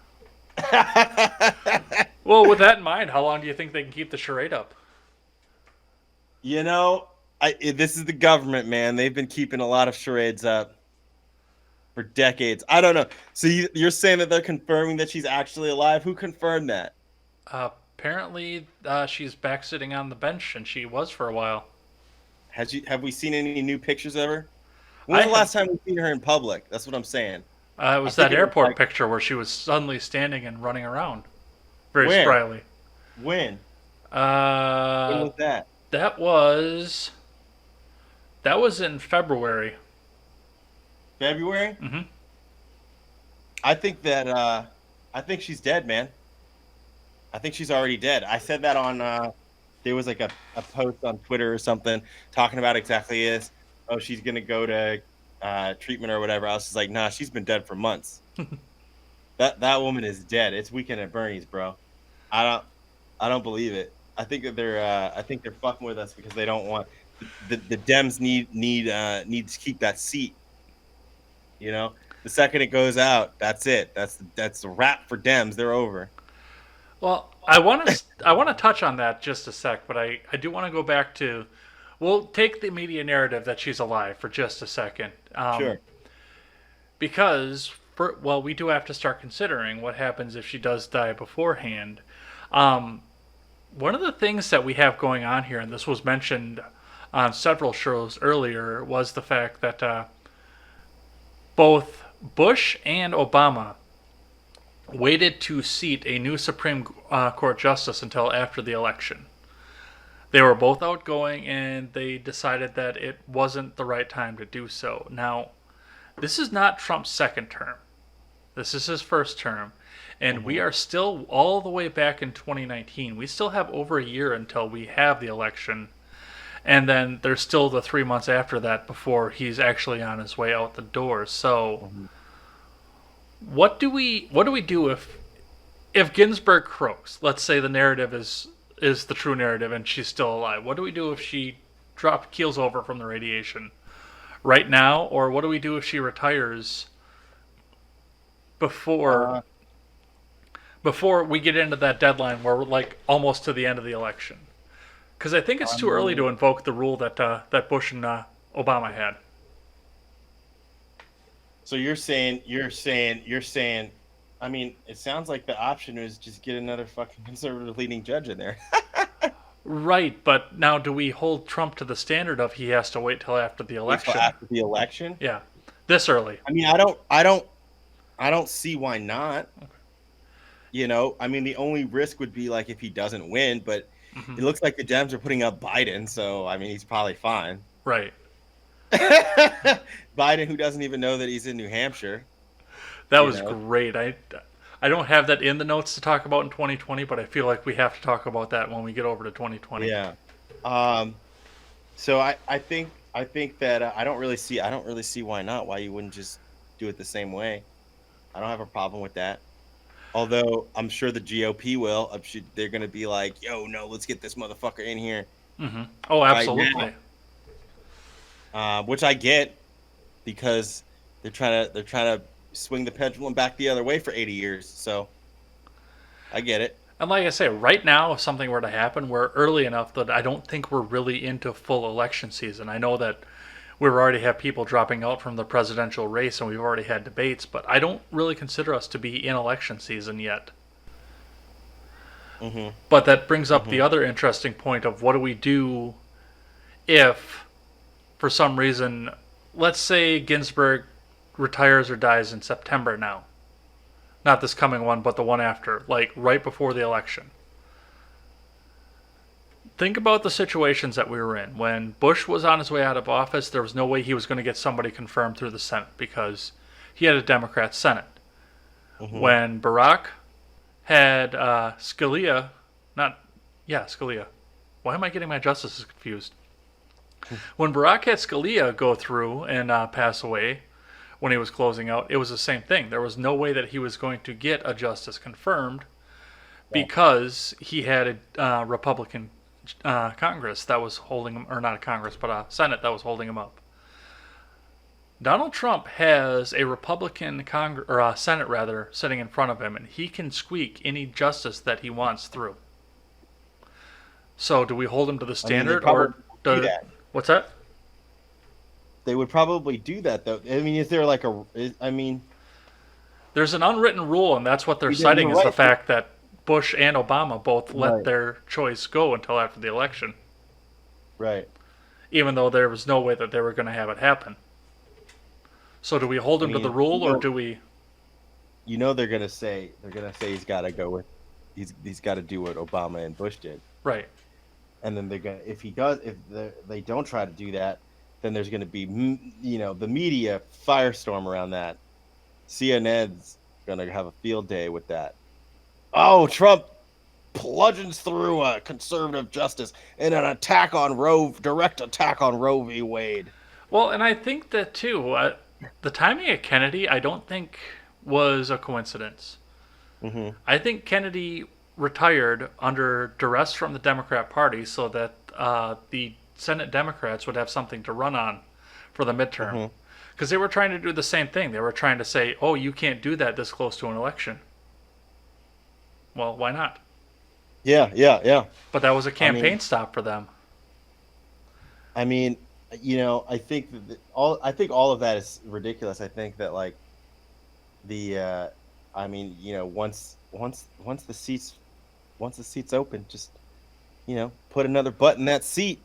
Well, with that in mind, how long do you think they can keep the charade up? You know, this is the government, man. They've been keeping a lot of charades up for decades. I don't know. So you're saying that they're confirming that she's actually alive? Who confirmed that? Apparently, she's back sitting on the bench, and she was for a while. Have we seen any new pictures of her? When was the last time we've seen her in public? That's what I'm saying. It was that airport picture where she was suddenly standing and running around. Very spryly. When? When was that? That was in February. February? Mm-hmm. I think she's dead, man. I think she's already dead. I said that on there was like a post on Twitter or something talking about exactly this. Oh, she's gonna go to treatment or whatever. I was just like, nah, she's been dead for months. That woman is dead. It's Weekend at Bernie's, bro. I don't believe it. I think that they're fucking with us because they don't want the Dems need to keep that seat. You know, the second it goes out, that's it. That's the wrap for Dems. They're over. Well, I want to touch on that just a sec, but I do want to go back to. We'll take the media narrative that she's alive for just a second. Sure. Because we do have to start considering what happens if she does die beforehand. One of the things that we have going on here, and this was mentioned on several shows earlier, was the fact that both Bush and Obama waited to seat a new Supreme Court justice until after the election. They were both outgoing, and they decided that it wasn't the right time to do so. Now, this is not Trump's second term. This is his first term. And we are still all the way back in 2019. We still have over a year until we have the election. And then there's still the 3 months after that before he's actually on his way out the door. So what do we do if Ginsburg croaks? Let's say the narrative is the true narrative and she's still alive. What do we do if she keels over from the radiation right now? Or what do we do if she retires before we get into that deadline where we're like almost to the end of the election? Because I think it's too early to invoke the rule that Bush and Obama had. So you're saying. I mean, it sounds like the option is just get another fucking conservative leading judge in there. Right, but now do we hold Trump to the standard of he has to wait till after the election? Wait till after the election? Yeah, this early. I mean, I don't see why not. Okay. You know, I mean, the only risk would be like if he doesn't win, but it looks like the Dems are putting up Biden, so I mean, he's probably fine. Right. Biden, who doesn't even know that he's in New Hampshire. That was great. I don't have that in the notes to talk about in 2020, but I feel like we have to talk about that when we get over to 2020. Yeah. So I think that I don't really see why not. Why you wouldn't just do it the same way. I don't have a problem with that. Although I'm sure the GOP will. They're going to be like, yo, no, let's get this motherfucker in here. Mm-hmm. Oh, absolutely. Right, which I get because they're trying to swing the pendulum back the other way for 80 years. So I get it. And like I say, right now, if something were to happen, we're early enough that I don't think we're really into full election season. I know that we already have people dropping out from the presidential race and we've already had debates, but I don't really consider us to be in election season yet. Mm-hmm. But that brings up the other interesting point of what do we do if, for some reason, let's say Ginsburg retires or dies in September now. Not this coming one, but the one after, like right before the election. Think about the situations that we were in. When Bush was on his way out of office, there was no way he was going to get somebody confirmed through the Senate because he had a Democrat Senate. Mm-hmm. When Barack had Scalia, not, yeah, Scalia. Why am I getting my justices confused? When Barack had Scalia go through and pass away when he was closing out, it was the same thing. There was no way that he was going to get a justice confirmed Yeah. because he had a Republican Congress that was holding him, or not a Congress, but a Senate that was holding him up. Donald Trump has a Republican Congress, or a Senate rather, sitting in front of him, and he can squeak any justice that he wants through. So, do we hold him to the I mean, they standard, probably or do do, that. what's that? They would probably do that, though. I mean, is there like I mean, There's an unwritten rule, and that's what they're you're citing is the right. fact that Bush and Obama both let Right. their choice go until after the election, Right. even though there was no way that they were going to have it happen. So, do we hold I him to the mean, rule, or do we? they're gonna say he's got to go with he's got to do what Obama and Bush did, Right. and then they're gonna if they don't try to do that, then there's gonna be the media firestorm around that. CNN's gonna have a field day with that. Oh, Trump bludgeons through a conservative justice in an direct attack on Roe v. Wade. Well, and I think that too. The timing of Kennedy, I don't think was a coincidence. Mm-hmm. I think Kennedy retired under duress from the Democrat Party so that the Senate Democrats would have something to run on for the midterm. Mm-hmm. Because they were trying to do the same thing. They were trying to say, oh, you can't do that this close to an election. Well, why not? Yeah. But that was a campaign stop for them. I mean, I think all of that is ridiculous. I think that like once the seats open, just put another butt in that seat,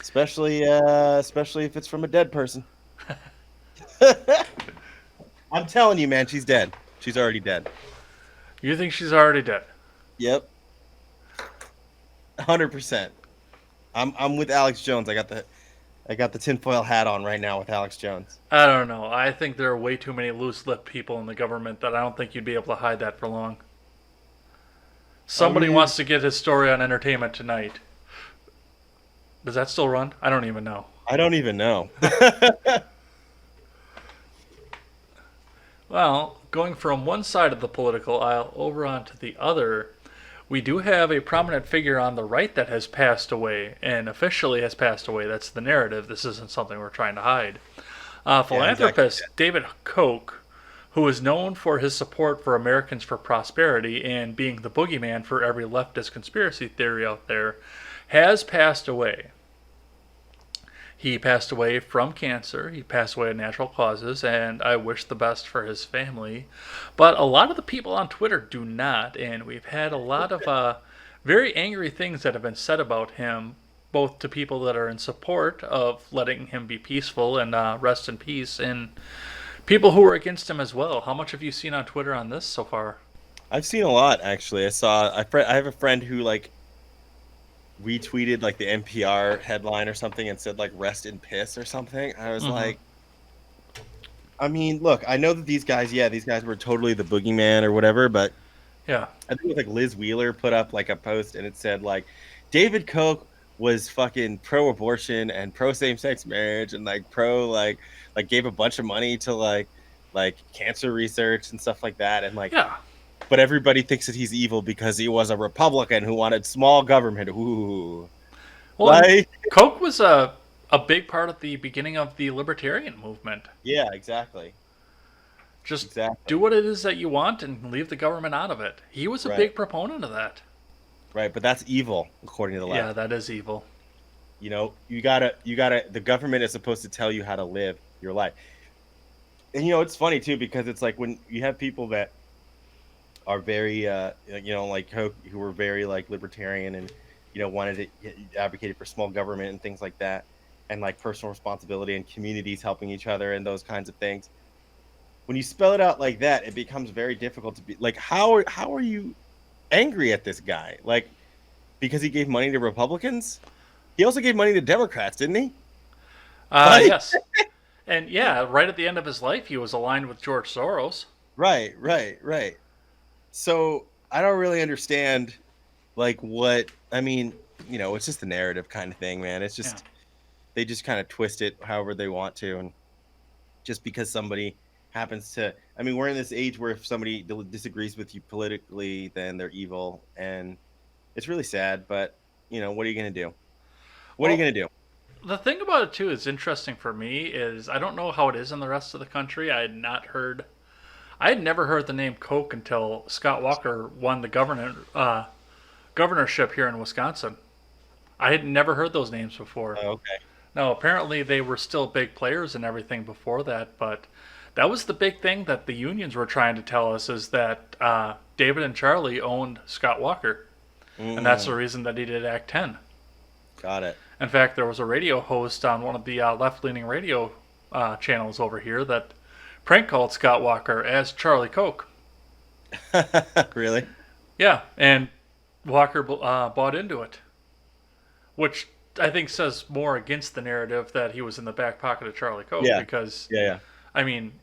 especially if it's from a dead person. I'm telling you, man, she's dead. She's already dead. You think she's already dead? Yep, 100%. I'm with Alex Jones. I got the tinfoil hat on right now with Alex Jones. I don't know. I think there are way too many loose-lipped people in the government that I don't think you'd be able to hide that for long. Somebody wants to get his story on Entertainment Tonight. Does that still run? I don't even know. I don't even know. Well, going from one side of the political aisle over onto the other, we do have a prominent figure on the right that has passed away, and officially has passed away. That's the narrative. This isn't something we're trying to hide. Philanthropist exactly. David Koch, who is known for his support for Americans for Prosperity and being the boogeyman for every leftist conspiracy theory out there, has passed away. He passed away from cancer. He passed away of natural causes, and I wish the best for his family. But a lot of the people on Twitter do not, and we've had a lot of very angry things that have been said about him, both to people that are in support of letting him be peaceful and rest in peace, and people who are against him as well. How much have you seen on Twitter on this so far? I've seen a lot actually. I have a friend who like retweeted like the NPR headline or something and said like "rest in piss" or something. I was like, I mean, look, I know that these guys were totally the boogeyman or whatever, but Yeah. I think it was like Liz Wheeler put up like a post and it said like David Koch was fucking pro-abortion and pro same-sex marriage and like pro like gave a bunch of money to like cancer research and stuff like that, and like Yeah. but everybody thinks that he's evil because he was a Republican who wanted small government. Ooh. Well, Like, Koch was a big part of the beginning of the libertarian movement. yeah, exactly. Just Exactly. do what it is that you want and leave the government out of it. He was a Right. big proponent of that. Right, but that's evil according to the left. Yeah, that is evil. You gotta the government is supposed to tell you how to live your life. And it's funny too, because it's like when you have people that are very like Koch, who were very like libertarian and wanted to advocated for small government and things like that, and like personal responsibility and communities helping each other and those kinds of things. when you spell it out like that, it becomes very difficult to be like, how are you angry at this guy? Like, because he gave money to Republicans? He also gave money to Democrats, didn't he? Like, Yes. And yeah, right at the end of his life, he was aligned with George Soros. right. So I don't really understand like what I mean, it's just a narrative kind of thing, man. It's Yeah. just they just kind of twist it however they want to, and just because somebody happens to, I mean, we're in this age where if somebody disagrees with you politically, then they're evil, and it's really sad. But what are you gonna do? What are you Well, gonna do? the thing about it too is interesting for me is I don't know how it is in the rest of the country. I had never heard the name Koch until Scott Walker won the governorship here in Wisconsin. I had never heard those names before. Oh, okay. Now, apparently they were still big players and everything before that, but that was the big thing that the unions were trying to tell us is that David and Charlie owned Scott Walker, and that's the Mm, reason that he did Act 10. got it. In fact, there was a radio host on one of the left-leaning radio channels over here that prank called Scott Walker as Charlie Koch. Really? Yeah, and Walker bought into it, which I think says more against the narrative that he was in the back pocket of Charlie Koch. Yeah. Because, Yeah. I mean,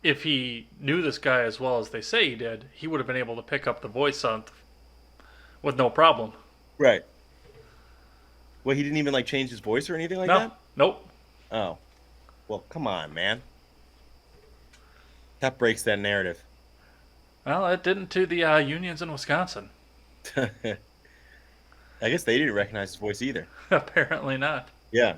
if he knew this guy as well as they say he did, he would have been able to pick up the voice on with no problem. Right. Well, he didn't even like change his voice or anything like No, that. nope. Oh, well, come on, man. That breaks that narrative. Well, it didn't to the unions in Wisconsin. I guess they didn't recognize his voice either. Apparently not. Yeah.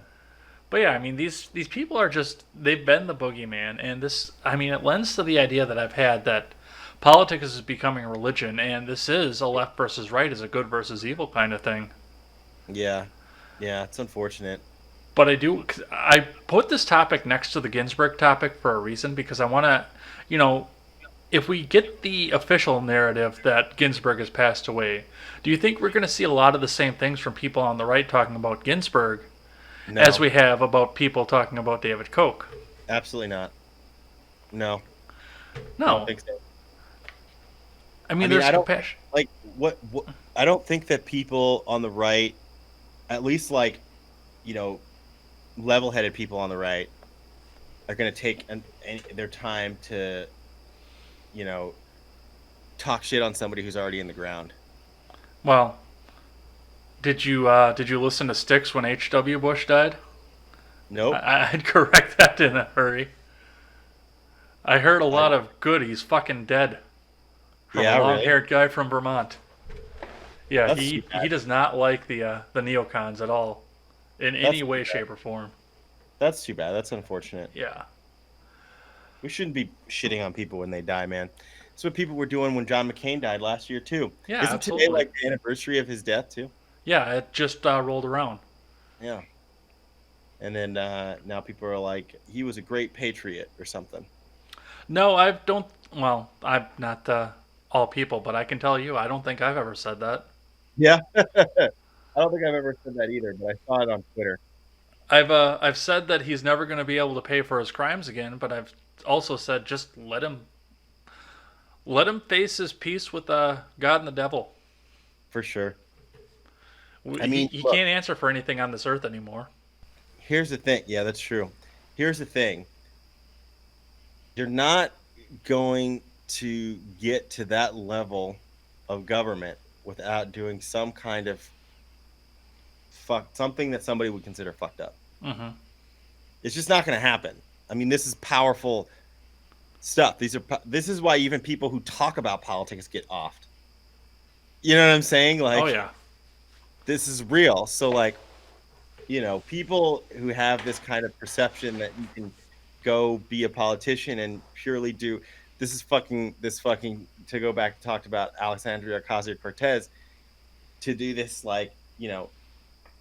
But yeah, I mean these people are just they've been the boogeyman, and this I mean it lends to the idea that I've had that politics is becoming a religion, and this is a left versus right, is a good versus evil kind of thing. Yeah. Yeah. It's unfortunate. But I put this topic next to the Ginsburg topic for a reason because I want to, you know, if we get the official narrative that Ginsburg has passed away, do you think we're going to see a lot of the same things from people on the right talking about Ginsburg as No, we have about people talking about David Koch? absolutely not. No, I don't No. think so. I I mean, mean, there's I don't compassion. like what I don't think that people on the right, at least like, you know, level-headed people on the right, are going to take their time to, you know, talk shit on somebody who's already in the ground. Well, did you listen to Sticks when H.W. Bush died? Nope. I'd correct that in a hurry. I heard a I lot of good. He's fucking dead from a Yeah, really. long-haired guy from Vermont. Yeah, That's too he bad. does not like the neocons at all, in That's any too way, bad. shape, or form. That's too bad. That's unfortunate. Yeah, We shouldn't be shitting on people when they die, man. That's what people were doing when John McCain died last year too. yeah, Isn't today absolutely. like the anniversary of his death too? Yeah, it just rolled around. Yeah. And then now people are like, he was a great patriot or something. No, I don't. Well, I'm not all people, but I can tell you, I don't think I've ever said that. Yeah. I don't think I've ever said that either, but I saw it on Twitter. I've said that he's never going to be able to pay for his crimes again, but I've also said just let him face his peace with God and the devil. For sure. I He, mean, he look, can't answer for anything on this earth anymore. here's the thing. Yeah, that's true. Here's the thing. You're not going to get to that level of government without doing some kind of something that somebody would consider fucked up. Hmm. It's just not going to happen. I mean, this is powerful stuff. This is why even people who talk about politics get offed. You know what I'm saying? Oh Like, yeah, this is real. So like, people who have this kind of perception that you can go be a politician and purely do this fucking to go back and talk about Alexandria Ocasio-Cortez, to do this, like,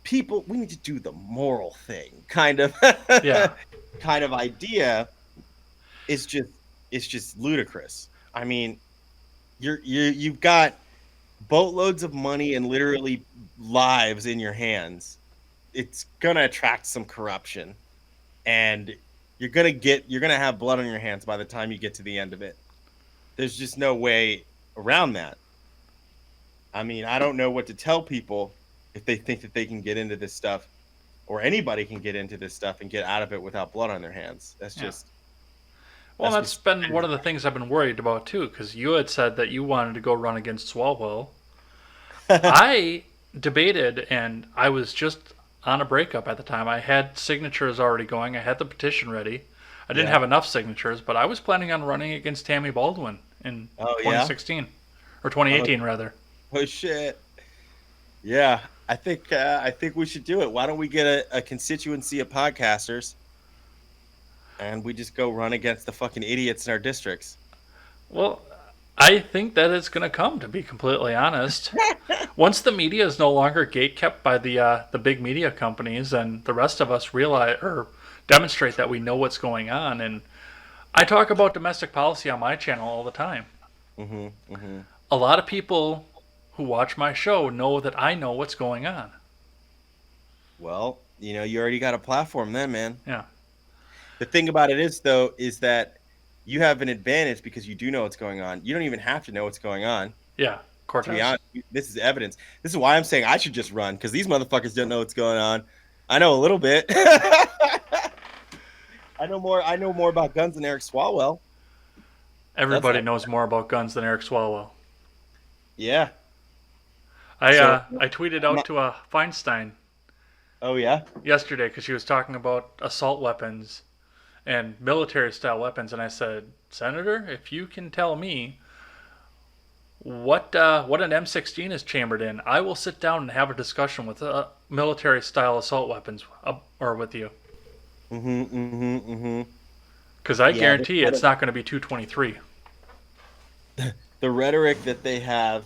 people, we need to do the moral thing kind of yeah. kind of idea is just, it's just ludicrous. I mean, you've got boatloads of money and literally lives in your hands. It's gonna attract some corruption, and you're gonna have blood on your hands by the time you get to the end of it. There's just no way around that. I mean, I don't know what to tell people if they think that they can get into this stuff, or anybody can get into this stuff and get out of it without blood on their hands. Yeah. Well, That's that's just been one of the things I've been worried about too, because you had said that you wanted to go run against Swalwell. I debated, and I was just on a breakup at the time. I had signatures already going. I had the petition ready. I didn't Yeah. have enough signatures, but I was planning on running against Tammy Baldwin in Oh yeah. 2016 or 2018 rather. Oh shit. Yeah. I think we should do it. Why don't we get a constituency of podcasters and we just go run against the fucking idiots in our districts? Well, I think that it's going to come. To be completely honest, once the media is no longer gatekept by the big media companies, and the rest of us realize or demonstrate that we know what's going on, and I talk about domestic policy on my channel all the time. Mm-hmm. Mm-hmm. A lot of people who watch my show know that I know what's going on. Well, you already got a platform then, man. Yeah. The thing about it is, though, is that you have an advantage because you do know what's going on. You don't even have to know what's going on. Yeah. To be Cortez. honest, this is evidence. This is why I'm saying I should just run, because these motherfuckers don't know what's going on. I know a little bit. I know more. I know more about guns than Eric Swalwell. Everybody knows more about guns than Eric Swalwell. Yeah. I tweeted out to Feinstein Oh yeah. yesterday because she was talking about assault weapons and military style weapons, and I said, Senator, if you can tell me what an M16 is chambered in, I will sit down and have a discussion with military style assault weapons or with you. Mm-hmm. Mm-hmm. Mm-hmm. Because I guarantee it's not going to be 223. The rhetoric that they have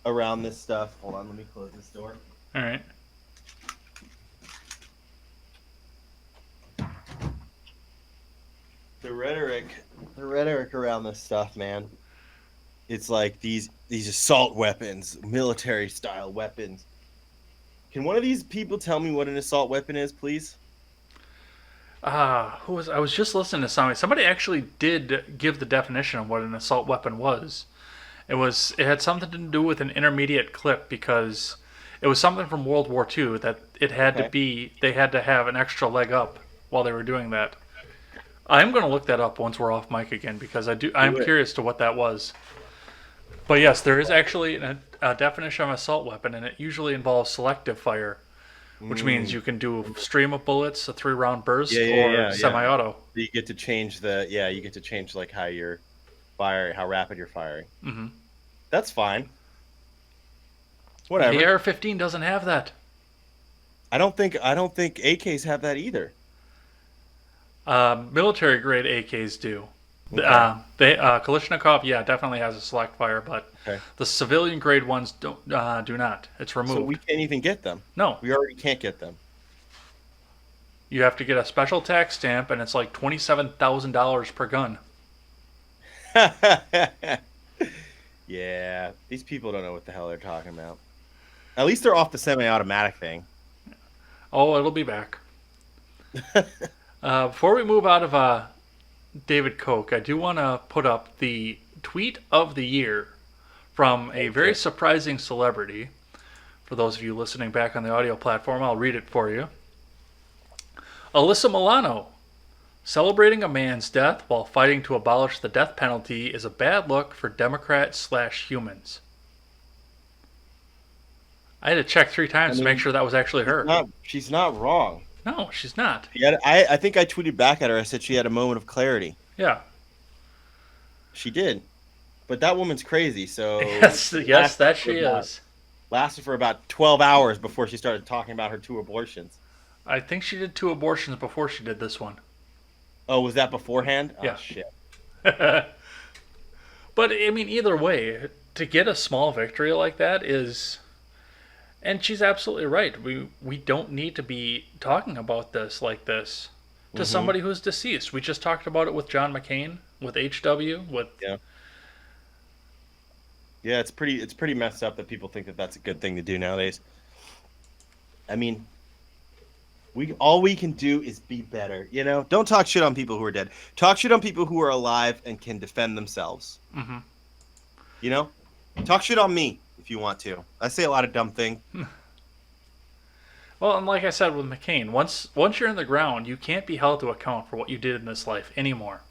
around this stuff. Hold on, let me close this door. All right. The rhetoric around this stuff, man. It's like these assault weapons, military style weapons. Can one of these people tell me what an assault weapon is, please? I was just listening to somebody. Somebody actually did give the definition of what an assault weapon was. It had something to do with an intermediate clip because it was something from World War II that it had to be. They had to have an extra leg up while they were doing that. I'm going to look that up once we're off mic again because I'm curious to what that was. But yes, there is actually a definition of an assault weapon, and it usually involves selective fire, which means you can do a stream of bullets, a 3-round burst, or semi-auto. You get to change like how you're firing, how rapid you're firing. Mm-hmm. That's fine. Whatever. The AR-15 doesn't have that. I don't think AKs have that either. Military grade AKs do. Okay. Kalashnikov, definitely has a select fire, but the civilian grade ones do not. It's removed. So we can't even get them. No, we already can't get them. You have to get a special tax stamp, and it's like $27,000 per gun. Yeah, these people don't know what the hell they're talking about. At least they're off the semi-automatic thing. Oh, it'll be back. Before we move out of David Koch, I do want to put up the tweet of the year from a very surprising celebrity. For those of you listening back on the audio platform, I'll read it for you. Alyssa Milano. Celebrating a man's death while fighting to abolish the death penalty is a bad look for Democrats/humans. I had to check 3 times to make sure that was actually her. She's not wrong. No, she's not. I think I tweeted back at her. I said she had a moment of clarity. Yeah. She did. But that woman's crazy, so... Yes, that she is. Lasted for about 12 hours before she started talking about her 2 abortions. I think she did 2 abortions before she did this one. Oh, was that beforehand? Yeah. Oh, shit. But, I mean, either way, to get a small victory like that is... And she's absolutely right. We don't need to be talking about this like this to somebody who's deceased. We just talked about it with John McCain, with HW, with... Yeah, it's pretty messed up that people think that that's a good thing to do nowadays. I mean, All we can do is be better. Don't talk shit on people who are dead. Talk shit on people who are alive and can defend themselves. Mm-hmm. You know, talk shit on me if you want to. I say a lot of dumb things. Well, and like I said with McCain, once you're in the ground, you can't be held to account for what you did in this life anymore.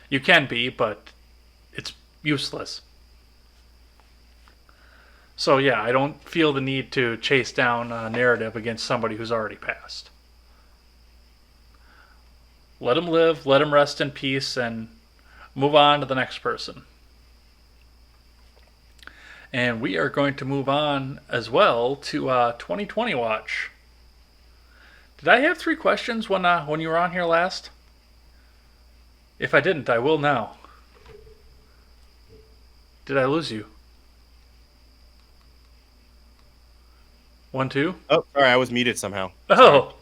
You can be, but it's useless. So yeah, I don't feel the need to chase down a narrative against somebody who's already passed. Let him live, let him rest in peace, and move on to the next person. And we are going to move on as well to 2020 watch. Did I have 3 questions when you were on here last? If I didn't, I will now. Did I lose you? 1, 2? Oh, sorry, I was muted somehow. Sorry. Oh,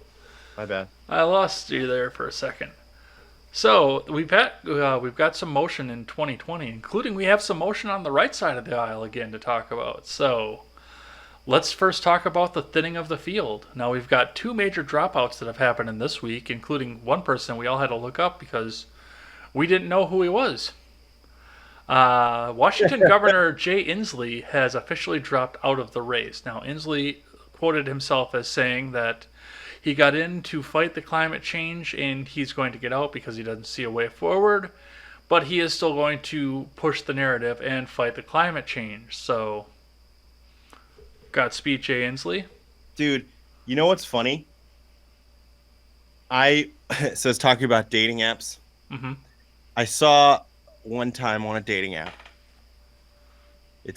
My bad. I lost you there for a second. So we've got some motion in 2020, including we have some motion on the right side of the aisle again to talk about. So let's first talk about the thinning of the field. Now we've got 2 major dropouts that have happened in this week, including one person we all had to look up because we didn't know who he was. Washington Governor Jay Inslee has officially dropped out of the race. Now Inslee quoted himself as saying that he got in to fight the climate change and he's going to get out because he doesn't see a way forward, but he is still going to push the narrative and fight the climate change. So, Godspeed, Jay Inslee. Dude, you know what's funny? So it's talking about dating apps. Mm-hmm. I saw one time on a dating app. It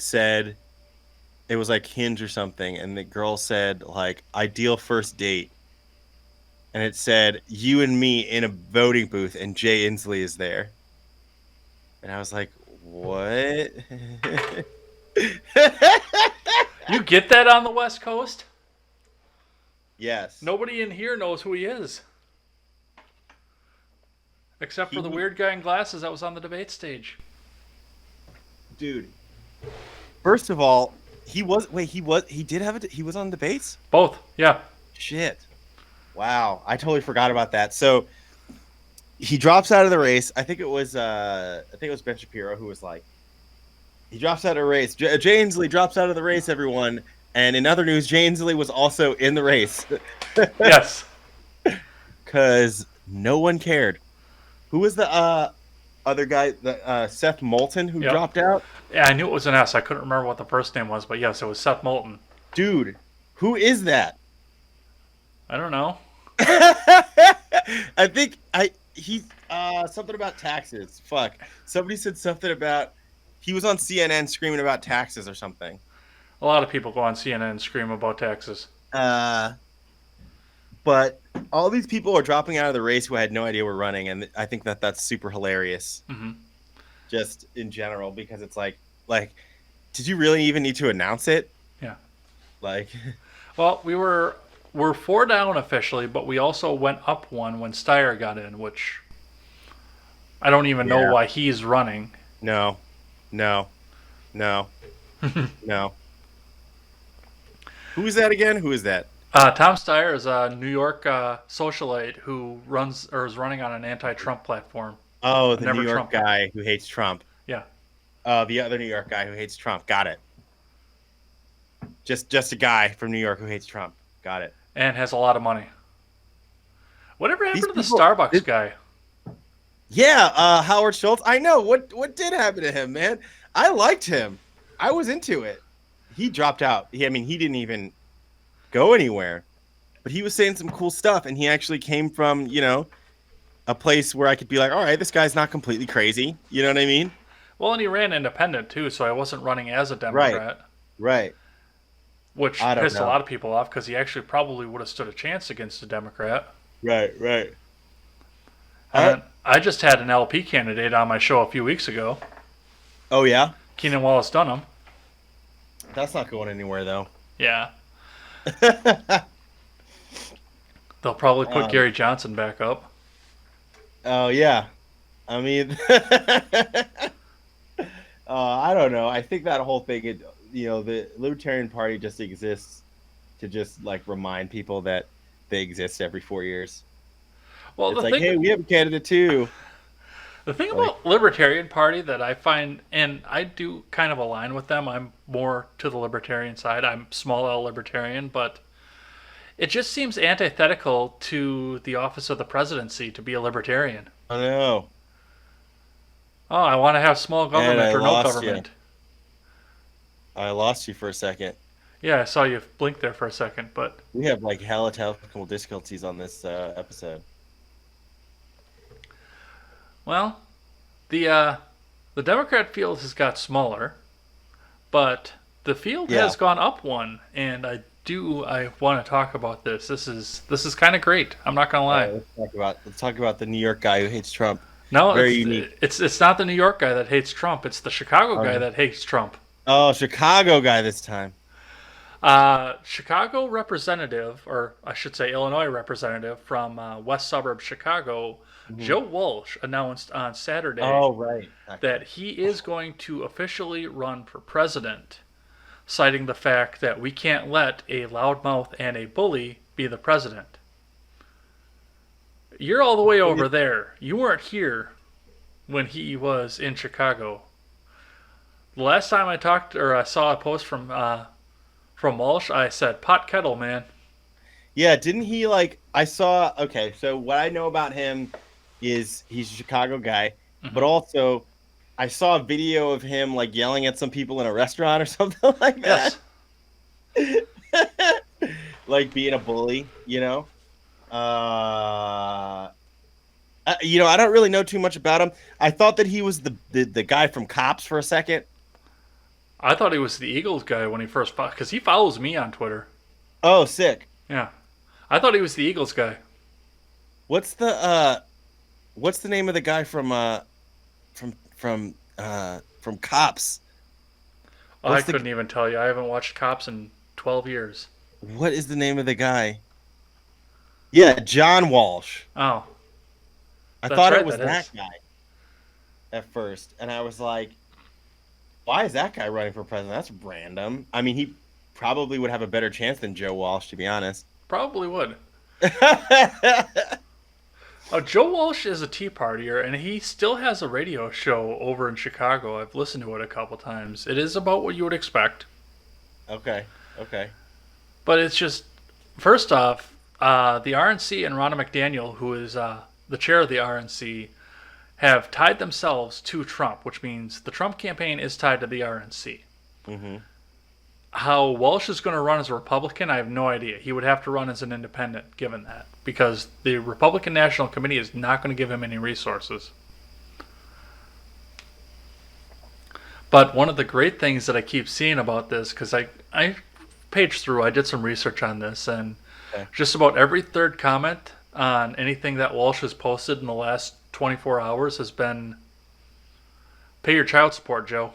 was like Hinge or something, and the girl said like ideal first date. And it said you and me in a voting booth and Jay Inslee is there. And I was like, what? You get that on the West Coast? Yes. Nobody in here knows who he is. Except for the weird guy in glasses that was on the debate stage. Dude. First of all, he was on debates? Both, yeah. Shit. Wow. I totally forgot about that. So he drops out of the race. I think it was Ben Shapiro who was like, he drops out of the race. Jay Inslee drops out of the race, everyone. And in other news, Jay Inslee was also in the race. Yes. Because no one cared. Who was the other guy, Seth Moulton, who dropped out? Yeah, I knew it was an S. I couldn't remember what the first name was, but yes, it was Seth Moulton. Dude, who is that? I don't know. I think he's something about taxes. Fuck. Somebody said something about he was on CNN screaming about taxes or something. A lot of people go on CNN and scream about taxes. But all these people are dropping out of the race who had no idea we're running, and I think that's super hilarious. Mm-hmm. Just in general, because it's like, did you really even need to announce it? Yeah. Like, well, we're 4 down officially, but we also went up 1 when Steyer got in, which I don't even know why he's running. No. No. Who is that again? Who is that? Tom Steyer is a New York socialite who is running on an anti-Trump platform. Oh, the New York guy who hates Trump. Yeah. The other New York guy who hates Trump. Got it. Just a guy from New York who hates Trump. Got it. And has a lot of money. Whatever happened to the Starbucks guy? Yeah, Howard Schultz. I know. What did happen to him, man? I liked him. I was into it. He dropped out. He didn't even go anywhere. But he was saying some cool stuff, and he actually came from, a place where I could be like, all right, this guy's not completely crazy. You know what I mean? Well, and he ran independent, too, so I wasn't running as a Democrat. Right. Which pissed a lot of people off, because he actually probably would have stood a chance against a Democrat. Right. And I just had an LP candidate on my show a few weeks ago. Oh, yeah? Keenan Wallace Dunham. That's not going anywhere, though. Yeah. They'll probably put Gary Johnson back up. Oh, yeah. I mean, I don't know. I think that whole thing, the Libertarian Party just exists to just, remind people that they exist every 4 years. Well, It's like, hey, we have a candidate too. the thing Like, about Libertarian Party that I find, and I do kind of align with them. I'm more to the Libertarian side. I'm small L Libertarian, but it just seems antithetical to the office of the presidency to be a Libertarian. I know. Oh, I want to have small And government I or no lost you. government. I lost you for a second. Yeah, I saw you blink there for a second, but We have like hella technical difficulties on this episode. well, the Democrat field has got smaller, but the field Yeah. has gone up one, and I want to talk about this. This is kind of great. I'm not gonna lie. Let's talk about the New York guy who hates Trump. No, Very unique. it's not the New York guy that hates Trump. It's the Chicago guy Okay. that hates Trump. Oh, Chicago guy this time. Chicago representative, or I should say Illinois representative from west suburb Chicago, Mhm. Joe Walsh announced on Saturday Oh, right. that he is going to officially run for president, citing the fact that we can't let a loudmouth and a bully be the president. You're all the way over there. You weren't here when he was in Chicago. The last time I talked or I saw a post from Walsh, I said pot kettle, man. Yeah, didn't he like I saw okay, so what I know about him is he's a Chicago guy, but also I saw a video of him like yelling at some people in a restaurant or something like that. Yes. Like being a bully, you know? I don't really know too much about him. I thought that he was the guy from Cops for a second. I thought he was the Eagles guy when he first because he follows me on Twitter. Oh, sick. Yeah, I thought he was the Eagles guy. What's the name of the guy from Cops? I couldn't even tell you. I haven't watched Cops in 12 years. What is the name of the guy? Yeah, John Walsh. Oh, I that's thought right, it was that that is. guy at first, and I was like, why is that guy running for president? That's random. I mean, he probably would have a better chance than Joe Walsh, to be honest. Probably would. Joe Walsh is a Tea Partier, and he still has a radio show over in Chicago. I've listened to it a couple times. It is about what you would expect, Okay. but it's just first off, the RNC and Ronna McDaniel, who is the chair of the RNC, have tied themselves to Trump, which means the Trump campaign is tied to the RNC. Mm-hmm. How Walsh is going to run as a Republican, I have no idea. He would have to run as an independent, given that, because the Republican National Committee is not going to give him any resources. But one of the great things that I keep seeing about this, because I paged through, I did some research on this, and just about every third comment on anything that Walsh has posted in the last 24 hours has been, pay your child support, Joe.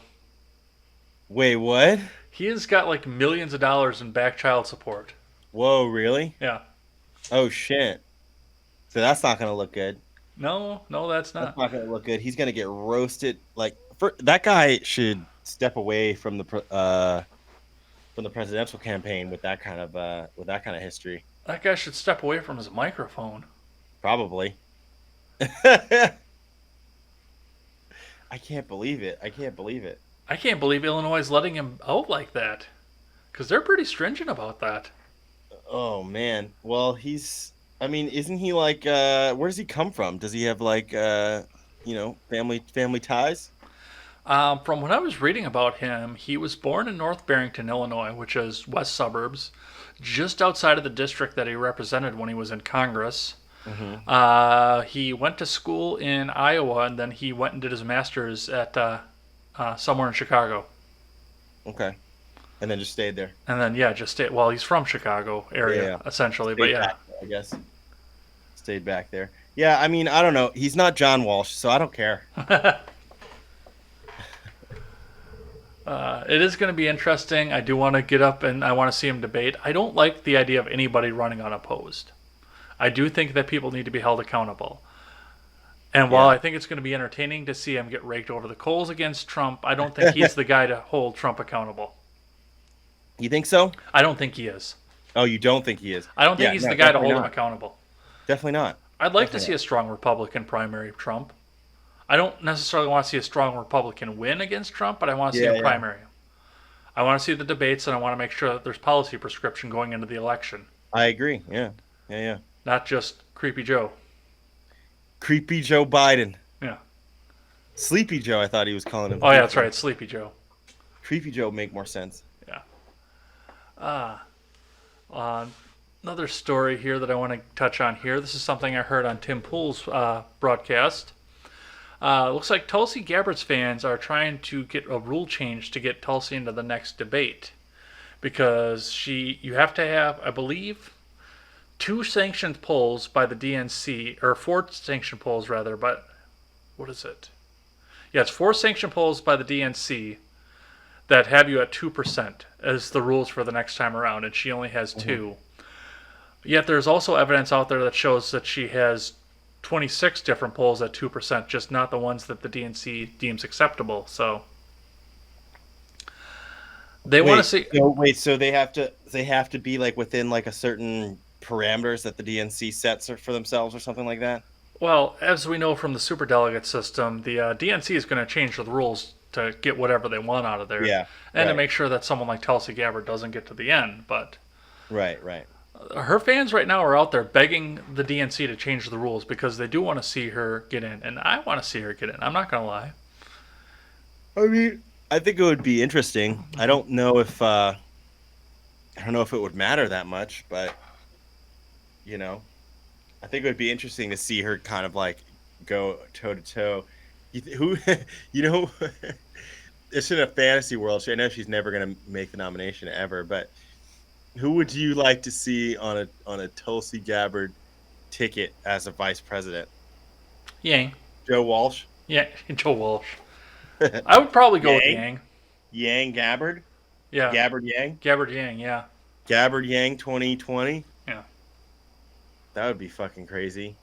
Wait, what? He has got like millions of dollars in back child support. Whoa, really? Yeah. Oh, shit. So that's not going to look good. No, that's not. That's not going to look good. He's going to get roasted. Like, that guy should step away from the presidential campaign with that kind of history. That guy should step away from his microphone. Probably. I can't believe it. I can't believe Illinois is letting him out like that, because they're pretty stringent about that. Oh man. Well, isn't he like? Where does he come from? Does he have like, family ties? From what I was reading about him, he was born in North Barrington, Illinois, which is west suburbs, just outside of the district that he represented when he was in Congress. Mm-hmm. He went to school in Iowa, and then he went and did his master's at somewhere in Chicago. Okay. And then just stayed there. And then, just stayed. Well, he's from Chicago area, essentially. Stayed back there, I guess. Stayed back there. Yeah, I mean, I don't know. He's not John Walsh, so I don't care. It is going to be interesting. I do want to get up and I want to see him debate. I don't like the idea of anybody running unopposed. I do think that people need to be held accountable. And while I think it's going to be entertaining to see him get raked over the coals against Trump, I don't think he's the guy to hold Trump accountable. You think so? I don't think he is. Oh, you don't think he is? I don't think Yeah, he's no, the guy to definitely hold him not. accountable. Definitely not. I'd like to Definitely see a not. strong Republican primary of Trump. I don't necessarily want to see a strong Republican win against Trump, but I want to see Yeah, him yeah. primary him. I want to see the debates, and I want to make sure that there's policy prescription going into the election, I agree. Yeah, yeah, yeah. not just creepy Joe. Creepy Joe Biden. Yeah. Sleepy Joe, I thought he was calling him Oh yeah, too. that's right, Sleepy Joe. Creepy Joe make more sense. Yeah. Uh, Another story here that I want to touch on here. This is something I heard on Tim Pool's broadcast. Looks like Tulsi Gabbard's fans are trying to get a rule change to get Tulsi into the next debate because you have to have, I believe, 2 sanctioned polls by the DNC, or 4 sanctioned polls rather, but what is it? Yeah, it's 4 sanctioned polls by the DNC that have you at 2% as the rules for the next time around, and she only has 2. Yet there's also evidence out there that shows that she has 26 different polls at 2%, just not the ones that the DNC deems acceptable. So they want to see. So they have to be like within like a certain parameters that the DNC sets for themselves or something like that. Well, as we know from the superdelegate system, the DNC is going to change the rules to get whatever they want out of there, Yeah, and to right. make sure that someone like Tulsi Gabbard doesn't get to the end. But Right, right. her fans right now are out there begging the DNC to change the rules because they do want to see her get in, and I want to see her get in. I'm not going to lie. I mean, I think it would be interesting. I don't know if it would matter that much, but you know, I think it would be interesting to see her kind of like go toe to toe. Who, you know, it's in a fantasy world. I know she's never going to make the nomination ever, but who would you like to see on a Tulsi Gabbard ticket as a vice president? Yang. Joe Walsh? Yeah, Joe Walsh. I would probably go with Yang? Yang. Yang Gabbard? Yeah, Gabbard Yang? Gabbard Yang. Yeah, Gabbard Yang 2020? yeah. That would be fucking crazy.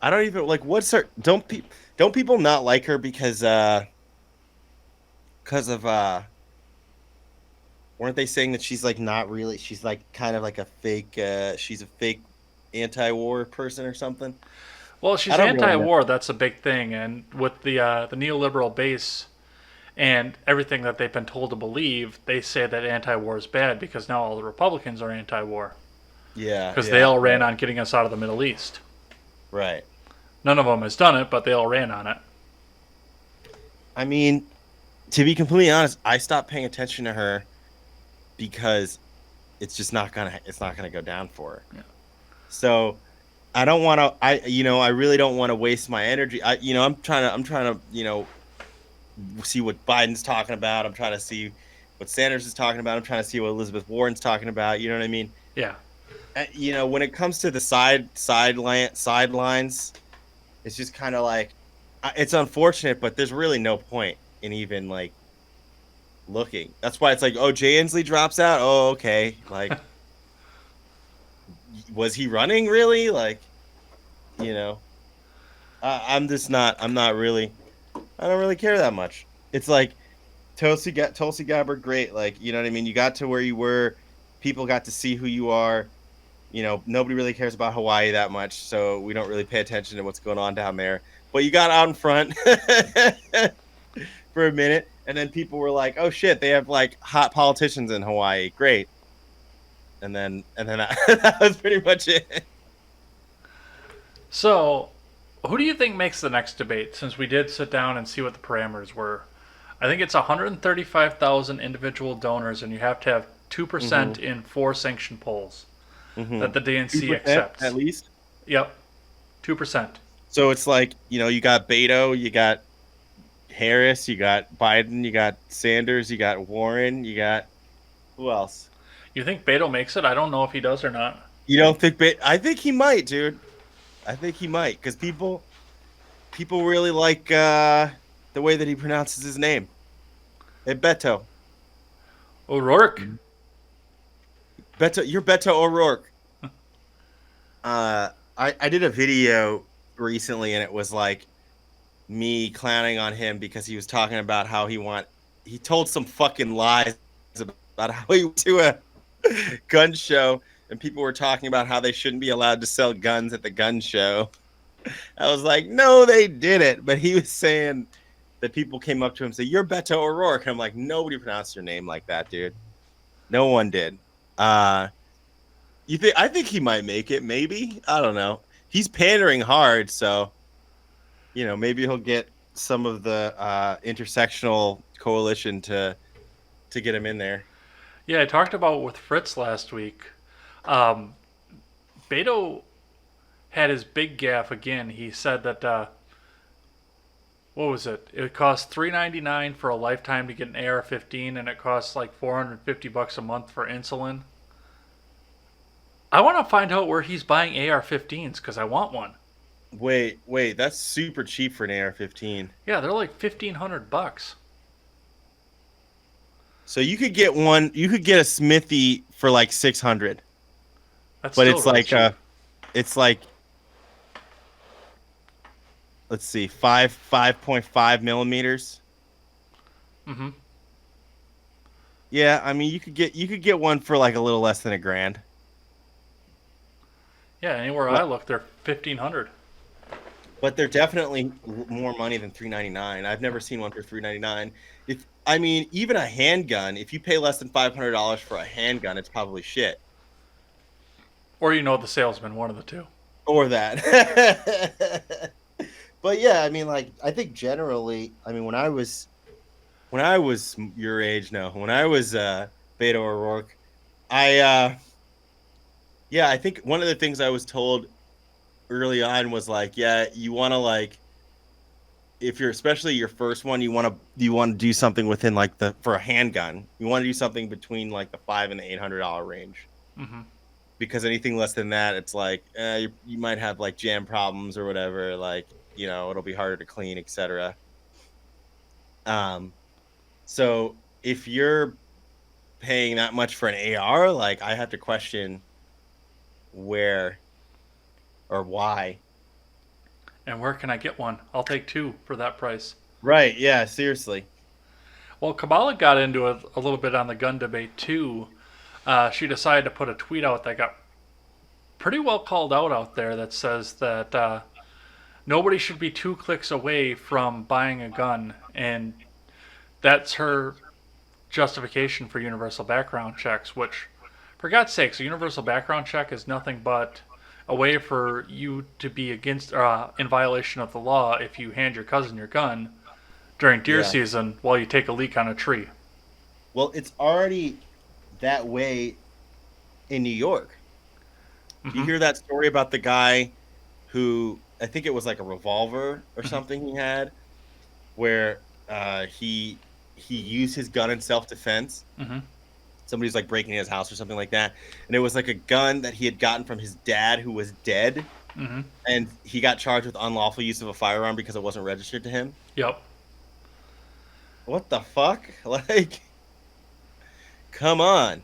I don't even like what's her don't people not like her because of weren't they saying that she's like not really she's like kind of like a fake she's a fake anti-war person or something? Well, I she's don't really know. anti-war. That's a big thing, and with the neoliberal base and everything that they've been told to believe, they say that anti-war is bad because now all the Republicans are anti-war Yeah, because they yeah, all ran right. on getting us out of the Middle East. Right. None of them has done it, but they all ran on it. I mean, to be completely honest, I stopped paying attention to her because it's not gonna go down for her. Yeah. So I don't want to. I really don't want to waste my energy. I'm trying to, see what Biden's talking about. I'm trying to see what Sanders is talking about. I'm trying to see what Elizabeth Warren's talking about. You know what I mean? Yeah. When it comes to the sidelines, it's just kind of like it's unfortunate, but there's really no point in even like looking. That's why it's like, oh, Jay Inslee drops out. Oh, okay. Like, was he running really? Like, you know, I'm just not. I'm not really. I don't really care that much. It's like Tulsi Gabbard, great. Like, you know what I mean? You got to where you were. People got to see who you are. Nobody really cares about Hawaii that much, so we don't really pay attention to what's going on down there. But you got out in front for a minute, and then people were like, "Oh shit, they have like hot politicians in Hawaii. Great." And then that was pretty much it. So, who do you think makes the next debate? Since we did sit down and see what the parameters were, I think it's 135,000 individual donors, and you have to have 2% Mm-hmm. in 4 sanctioned polls Mm-hmm. that the DNC 2% accepts. at least. Yep, 2%. So it's like, you got Beto, you got Harris, you got Biden, you got Sanders, you got Warren, you got who else? You think Beto makes it? I don't know if he does or not. You don't think I think he might, dude. I think he might because people really like the way that he pronounces his name. Hey, Beto. O'Rourke? You're Beto O'Rourke. I did a video recently and it was like me clowning on him because he was talking about how he told some fucking lies about how he went to gun show, and people were talking about how they shouldn't be allowed to sell guns at the gun show. I was like, no, they didn't. But he was saying that people came up to him and say, "You're Beto O'Rourke." And I'm like, nobody pronounced your name like that, dude. No one did. You think? I think he might make it. Maybe. I don't know. He's pandering hard, so maybe he'll get some of the intersectional coalition to get him in there. Yeah, I talked about with Fritz last week. Um, Beto had his big gaffe again. He said that what was it? It cost $3.99 for a lifetime to get an AR-15, and it costs like $450 a month for insulin. I want to find out where he's buying AR-15s because I want one. Wait, that's super cheap for an AR-15. Yeah, they're like $1,500. So you could get one. You could get a Smithy for like 600, That's but still really cheap. it's like let's see, 5.5 millimeters. Mm-hmm. Yeah, I mean you could get one for like a little less than $1,000. Yeah, anywhere I But look, they're 1,500. but they're definitely more money than $399. I've never seen one for $399. If I mean even a handgun, if you pay less than $500 for a handgun, it's probably shit. Or the salesman, one of the two. Or that. But yeah, I mean, like I think generally, I mean, when I was your age, no, when I was Beto O'Rourke, I yeah, I think one of the things I was told early on was like, yeah, you want to like if you're especially your first one, you want to do something within like for a handgun, you want to do something between like the $500 and the $800 range. Mm-hmm. Because anything less than that, it's like you might have like jam problems or whatever. Like it'll be harder to clean, etc. So if you're paying that much for an AR, like I have to question where or why. And where can I get one? I'll take two for that price. Right? Yeah. Seriously. Well, Kamala got into it a little bit on the gun debate too. She decided to put a tweet out that got pretty well called out there that says that nobody should be 2 clicks away from buying a gun, and that's her justification for universal background checks. Which, for God's sakes, a universal background check is nothing but a way for you to be against in violation of the law if you hand your cousin your gun during deer Yeah. season while you take a leak on a tree. Well, it's already that way in New York. You Mm-hmm. hear that story about the guy who I think it was like a revolver or Mm-hmm. something he had, where he used his gun in self defense. Mm-hmm. Somebody's like breaking in his house or something like that, and it was like a gun that he had gotten from his dad who was dead, Mm-hmm. and he got charged with unlawful use of a firearm because it wasn't registered to him. Yep. What the fuck? Like, come on.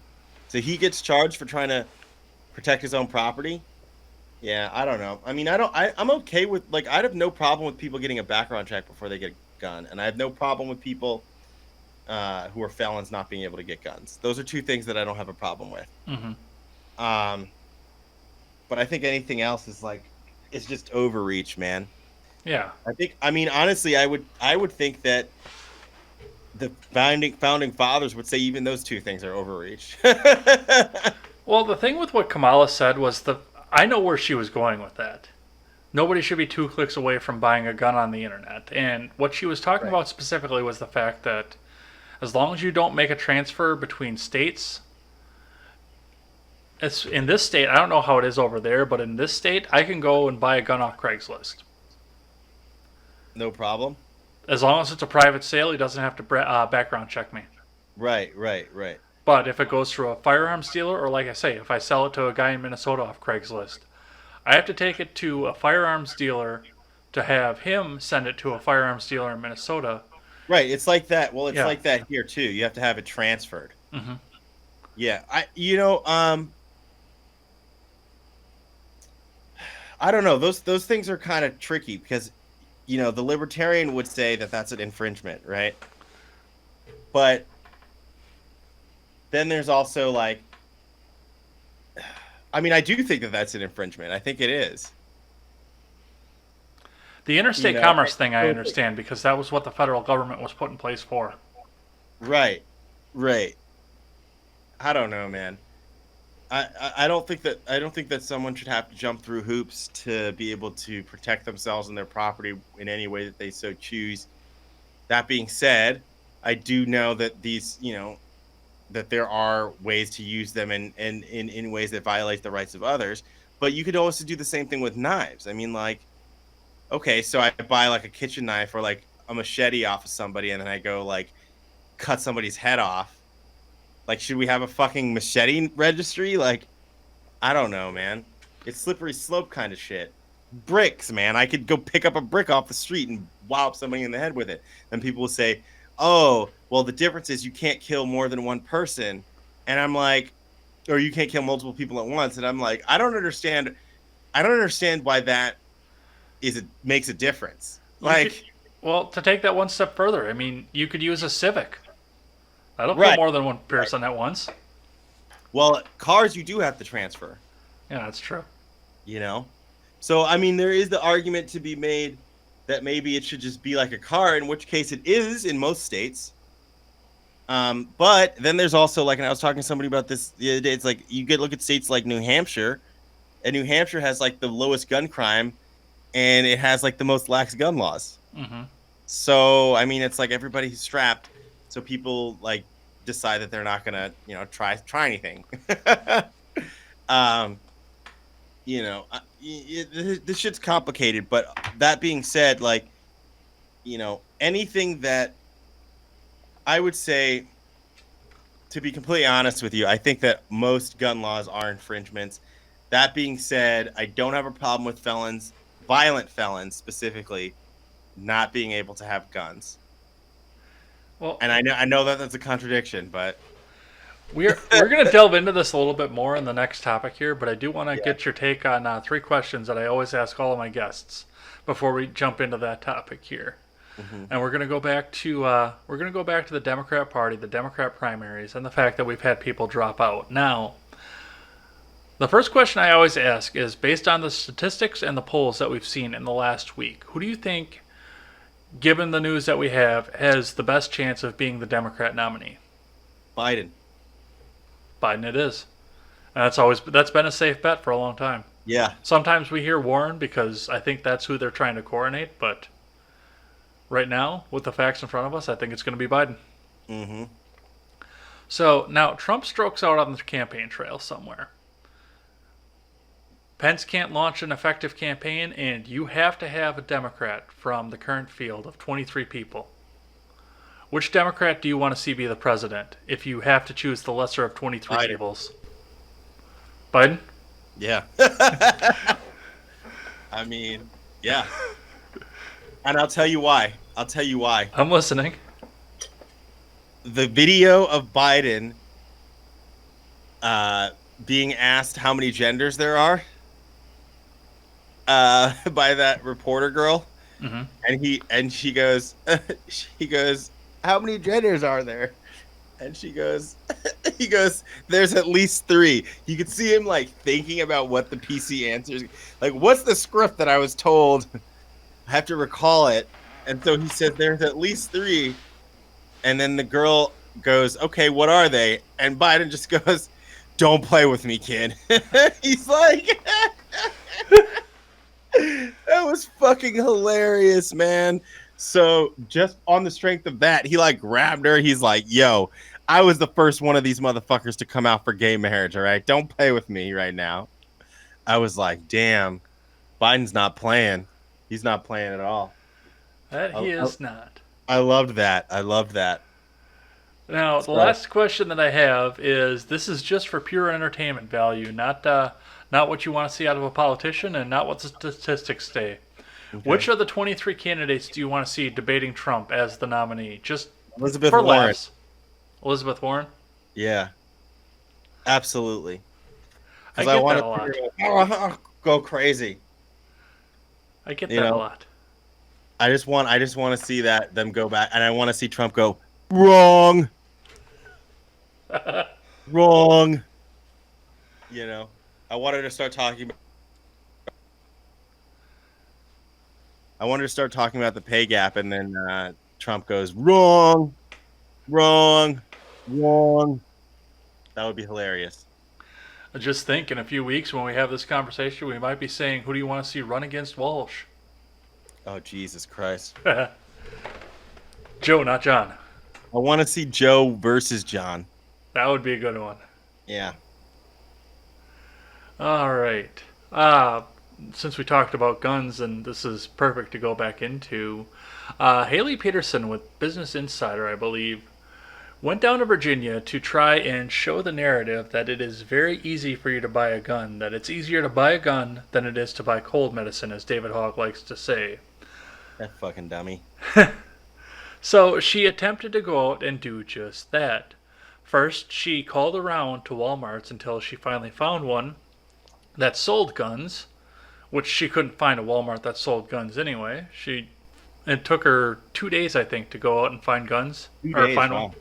So he gets charged for trying to protect his own property. Yeah, I don't know. I mean, I'm okay with like I'd have no problem with people getting a background check before they get a gun, and I have no problem with people who are felons not being able to get guns. Those are two things that I don't have a problem with. Mm-hmm. Um, but I think anything else is like it's just overreach, man. Yeah. I mean, honestly, I would think that the founding fathers would say even those two things are overreach. Well, the thing with what Kamala said was I know where she was going with that. Nobody should be 2 clicks away from buying a gun on the internet. And what she was talking Right. about specifically was the fact that as long as you don't make a transfer between states, it's in this state, I don't know how it is over there, but in this state, I can go and buy a gun off Craigslist. No problem. As long as it's a private sale, he doesn't have to background check me. Right. But if it goes through a firearms dealer, or like I say, if I sell it to a guy in Minnesota off Craigslist, I have to take it to a firearms dealer to have him send it to a firearms dealer in Minnesota. Right. It's like that. Well, it's Yeah. like that here too. You have to have it transferred. Mm-hmm. Yeah. I don't know. Those things are kind of tricky because the libertarian would say that that's an infringement, right? But then there's also like I mean, I do think that that's an infringement. I think it is. The You interstate know, commerce thing I understand because that was what the federal government was put in place for. right, right. I don't know, man. I don't think that someone should have to jump through hoops to be able to protect themselves and their property in any way that they so choose. That being said, I do know that that there are ways to use them in ways that violate the rights of others. But you could also do the same thing with knives. I mean, like, okay, so I buy like a kitchen knife or like a machete off of somebody, and then I go like cut somebody's head off. Like, should we have a fucking machete registry? Like, I don't know, man. It's slippery slope kind of shit. Bricks, man. I could go pick up a brick off the street and wallop somebody in the head with it. Then people will say, "Oh, well, the difference is you can't kill more than one person." And I'm like, or you can't kill multiple people at once. And I'm like, I don't understand. I don't understand why that makes a difference. You could, Like, well, to take that one step further, I mean, you could use a Civic. That'll kill right, more than one right. person at once. Well, cars you do have to transfer. Yeah, that's true. You know, so I mean, there is the argument to be made that maybe it should just be like a car, in which case it is in most states. But then there's also like, and I was talking to somebody about this the other day. It's like you get look at states like New Hampshire, and New Hampshire has like the lowest gun crime, and it has like the most lax gun laws. Hmm. So I mean, it's like everybody's strapped, so people like decide that they're not gonna try anything. um, this shit's complicated. But that being said, like, anything that I would say, to be completely honest with you, I think that most gun laws are infringements. That being said, I don't have a problem with felons, violent felons specifically, not being able to have guns. Well, And I know that that's a contradiction, but we're going to delve into this a little bit more in the next topic here, but I do want to yeah. get your take on three questions that I always ask all of my guests before we jump into that topic here. Hmm. And we're going to go back to the Democrat Party, the Democrat primaries, and the fact that we've had people drop out. Now, the first question I always ask is based on the statistics and the polls that we've seen in the last week. Who do you think, given the news that we have, has the best chance of being the Democrat nominee? Biden. Biden it is. And that's been a safe bet for a long time. Yeah. Sometimes we hear Warren because I think that's who they're trying to coronate, but right now, with the facts in front of us, I think it's going to be Biden. Hmm. So now Trump strokes out on the campaign trail somewhere. Pence can't launch an effective campaign, and you have to have a Democrat from the current field of 23 people. Which Democrat do you want to see be the president if you have to choose the lesser of 23 Biden. evils? Biden? Yeah. I mean, yeah. And I'll tell you why. I'm listening. The video of Biden being asked how many genders there are by that reporter girl, Hmm. and she goes, how many genders are there? And she goes, he goes, there's at least three. You could see him like thinking about what the PC answers, like, what's the script that I was told? I have to recall it. And so he said, there's at least three. And then the girl goes, okay, what are they? And Biden just goes, don't play with me, kid. He's like, that was fucking hilarious, man. So just on the strength of that, he like grabbed her. He's like, yo, I was the first one of these motherfuckers to come out for gay marriage. All right. Don't play with me right now. I was like, damn, Biden's not playing. He's not playing at all. That I, he I, is not. I loved that. I loved that. Now, the So, last question that I have is this is just for pure entertainment value, not what you want to see out of a politician and not what the statistics say. okay. Which of the 23 candidates do you want to see debating Trump as the nominee? Just Elizabeth for Warren. laughs. Elizabeth Warren? Yeah, absolutely. I Because I get want that a lot. to go crazy. I get You that a know, lot. I just want to see that them go back, and I want to see Trump go wrong, wrong. You know, I wanted to start talking. I wanted to start talking about the pay gap, and then Trump goes wrong, wrong, wrong. That would be hilarious. I just think in a few weeks when we have this conversation, we might be saying, who do you want to see run against Walsh? Oh, Jesus Christ. Joe, not John. I want to see Joe versus John. That would be a good one. Yeah. All right. Since we talked about guns, and this is perfect to go back into, Haley Peterson with Business Insider, I believe, went down to Virginia to try and show the narrative that it is very easy for you to buy a gun, that it's easier to buy a gun than it is to buy cold medicine, as David Koch likes to say. That fucking dummy. So she attempted to go out and do just that. First, she called around to Walmarts until she finally found one that sold guns, which she couldn't find a Walmart that sold guns anyway. It took her 2 days, I think, to go out and find guns. 2 days, Find wow. one.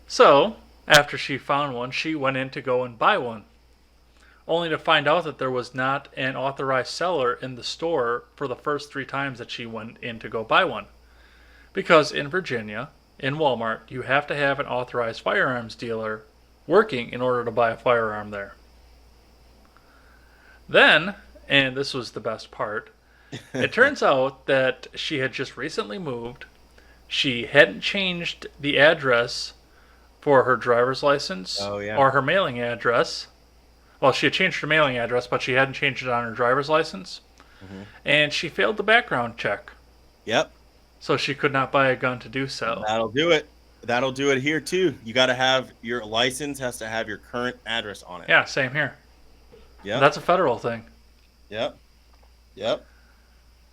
So, after she found one, she went in to go and buy one, only to find out that there was not an authorized seller in the store for the first 3 times that she went in to go buy one. Because in Virginia, in Walmart, you have to have an authorized firearms dealer working in order to buy a firearm there. Then, and this was the best part, it turns out that she had just recently moved. She hadn't changed the address for her driver's license Oh, yeah. or her mailing address. Well, she had changed her mailing address, but she hadn't changed it on her driver's license. Mm-hmm. And she failed the background check. Yep. So she could not buy a gun to do so. That'll do it. That'll do it here too. You got to have your license has to have your current address on it. Yeah, same here. Yeah. That's a federal thing. Yep. Yep.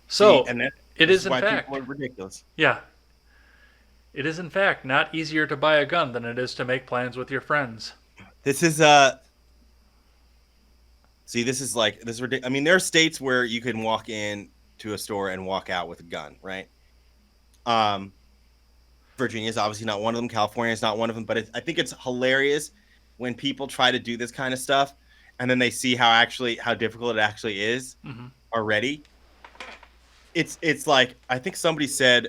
So See, and it this is in why fact, people are ridiculous. yeah, it is in fact not easier to buy a gun than it is to make plans with your friends. This is See, this is like this is ridiculous. I mean, there are states where you can walk in to a store and walk out with a gun, right? Virginia is obviously not one of them. California is not one of them. But I think it's hilarious when people try to do this kind of stuff, and then they see how difficult it actually is already. It's like I think somebody said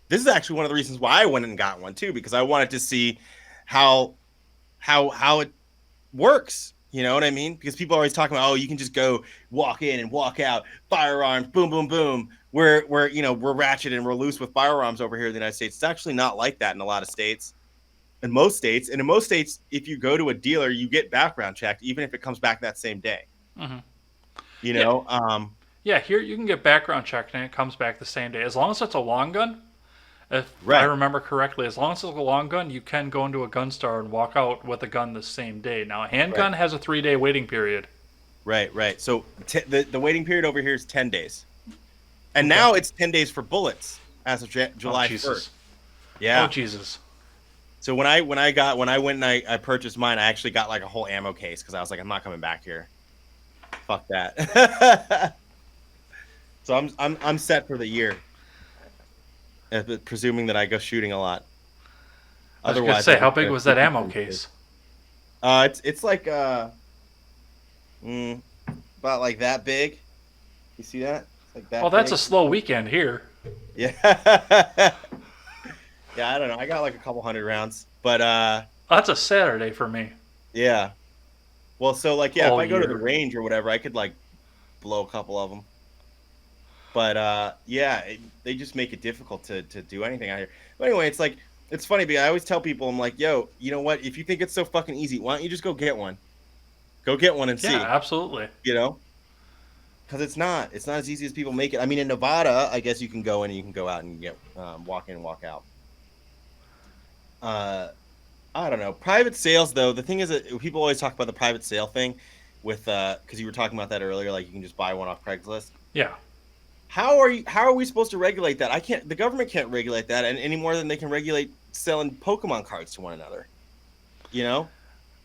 this is actually one of the reasons why I went and got one too, because I wanted to see how it works. You know what I mean? Because people are always talking about, oh, you can just go walk in and walk out, firearms, boom, boom, boom. We're ratchet and we're loose with firearms over here in the United States. It's actually not like that in a lot of states. In most states, if you go to a dealer, you get background checked, even if it comes back that same day. Mm-hmm. You know? Yeah, here you can get background checked and it comes back the same day. As long as it's a long gun, if Right. I remember correctly, as long as it's a long gun, you can go into a gun store and walk out with a gun the same day. Now, a handgun has a 3-day waiting period. Right. So the waiting period over here is 10 days. And now it's 10 days for bullets as of July 1st. Yeah. Oh, Jesus. So when I went and I purchased mine, I actually got like a whole ammo case because I was like, I'm not coming back here. Fuck that. So I'm set for the year, presuming that I go shooting a lot. I was going to say, how big was that ammo case? It's like about like that big. You see that? It's like that. Well, that's big. a slow weekend here. Yeah. Yeah, I don't know. I got like a couple hundred rounds, but That's a Saturday for me. yeah. Well, so like if I go to the year. range or whatever, I could like blow a couple of them. But they just make it difficult to do anything out here. But anyway, it's funny because I always tell people, I'm like, yo, you know what? If you think it's so fucking easy, why don't you just go get one? Go get one and see. Yeah, absolutely. You know? Because it's not as easy as people make it. I mean, in Nevada, I guess you can go in and you can go out and get walk in and walk out. I don't know. Private sales, though, the thing is that people always talk about the private sale thing with because you were talking about that earlier, like you can just buy one off Craigslist. Yeah. How are we supposed to regulate that? The government can't regulate that any more than they can regulate selling Pokemon cards to one another. You know?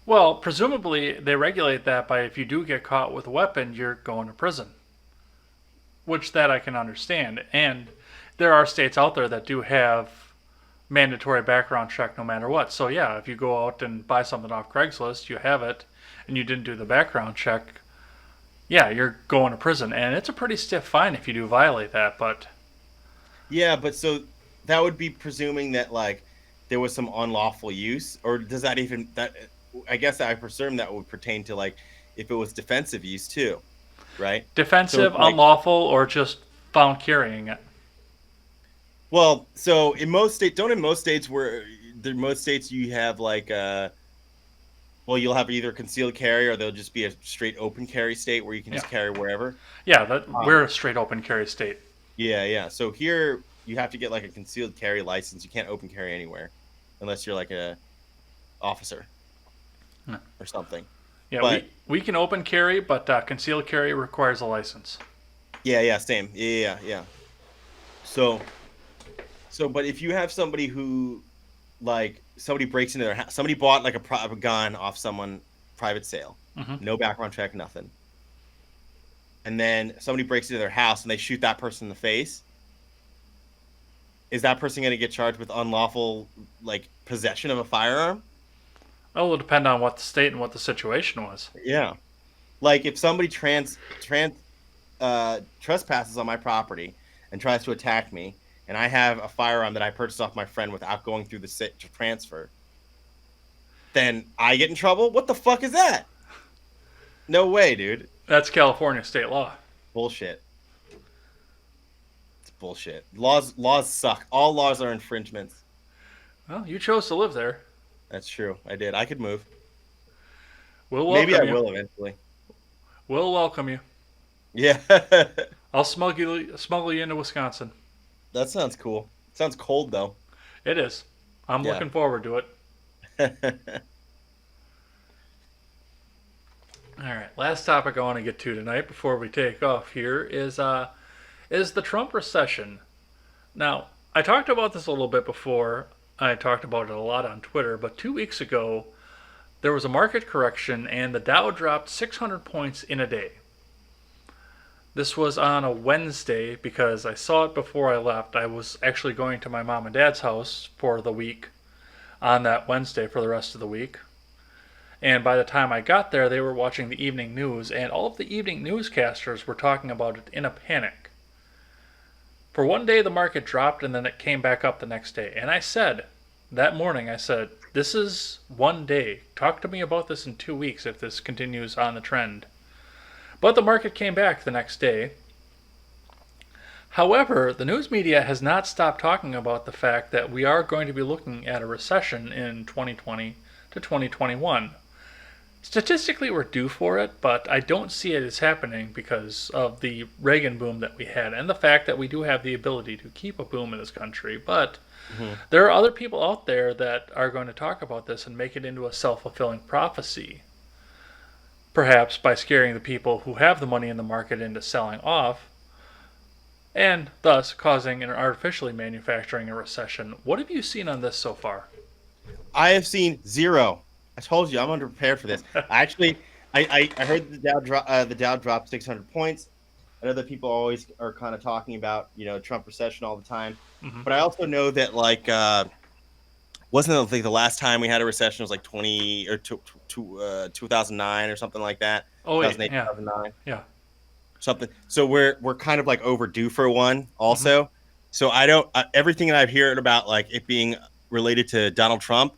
Well, presumably they regulate that by if you do get caught with a weapon, you're going to prison. Which that I can understand. And there are states out there that do have mandatory background check no matter what. So yeah, if you go out and buy something off Craigslist, you have it, and you didn't do the background check, yeah, you're going to prison, and it's a pretty stiff fine if you do violate that. But Yeah, but so that would be presuming that like there was some unlawful use, or does that even that? I guess I presume that would pertain to like if it was defensive use too, right? So defensive, it's like, unlawful, or just found carrying it. well, so in most states, don't in most states where the most states you have like well, you'll have either concealed carry or they'll just be a straight open carry state where you can Yeah, just carry wherever. yeah, that Um, we're a straight open carry state. yeah, yeah. So here you have to get like a concealed carry license. You can't open carry anywhere unless you're like a officer Yeah, or something. yeah, But we can open carry, but concealed carry requires a license. yeah, yeah, same. Yeah, yeah, yeah. So, but if you have somebody who, like, somebody breaks into their house, somebody bought like a gun off someone, private sale, Hmm. no background check, nothing, and then somebody breaks into their house and they shoot that person in the face, is that person going to get charged with unlawful, like, possession of a firearm? Well, it'll depend on what the state and what the situation was. Yeah. Like, if somebody trespasses on my property and tries to attack me, and I have a firearm that I purchased off my friend without going through the transfer, then I get in trouble? What the fuck is that? No way, dude. That's California state law. Bullshit. It's bullshit. Laws suck. All laws are infringements. Well, you chose to live there. That's true. I did. I could move. We'll Maybe I welcome you. will eventually. We'll welcome you. Yeah. I'll smuggle you into Wisconsin. That sounds cool. Sounds cold though. It is. I'm Yeah. looking forward to it. All right. Last topic I want to get to tonight before we take off here is the Trump recession. Now, I talked about this a little bit before. I talked about it a lot on Twitter, but 2 weeks ago there was a market correction and the Dow dropped 600 points in a day. This was on a Wednesday because I saw it before I left. I was actually going to my mom and dad's house for the week on that Wednesday for the rest of the week. And by the time I got there, they were watching the evening news, and all of the evening newscasters were talking about it in a panic. For one day, the market dropped, and then it came back up the next day. And I said, that morning, I said, this is one day. Talk to me about this in 2 weeks if this continues on the trend. But the market came back the next day. However, the news media has not stopped talking about the fact that we are going to be looking at a recession in 2020 to 2021. Statistically, we're due for it, but I don't see it as happening because of the Reagan boom that we had and the fact that we do have the ability to keep a boom in this country. But Mhm. there are other people out there that are going to talk about this and make it into a self-fulfilling prophecy. Perhaps by scaring the people who have the money in the market into selling off, and thus causing and artificially manufacturing a recession. What have you seen on this so far? I have seen zero. I told you I'm underprepared for this. Actually, I heard the Dow dropped 600 points. I know that people always are kind of talking about Trump recession all the time, Mm-hmm. but I also know that like wasn't it like the last time we had a recession was like 2009 or something like that, Oh wait, 2008, yeah, 2009 yeah. something. So we're kind of like overdue for one Mm-hmm. also. So I don't everything that I've heard about like it being related to Donald Trump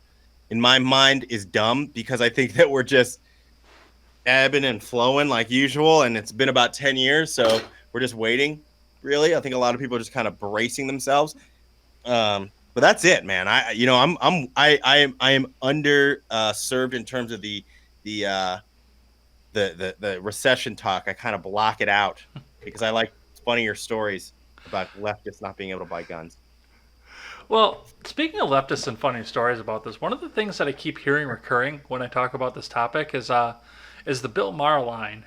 in my mind is dumb because I think that we're just ebbing and flowing like usual, and it's been about 10 years, so we're just waiting. Really, I think a lot of people are just kind of bracing themselves. But that's it, man. I am under served in terms of the the recession talk. I kind of block it out because I like funnier stories about leftists not being able to buy guns. Well, speaking of leftists and funny stories about this, one of the things that I keep hearing recurring when I talk about this topic is the Bill Maher line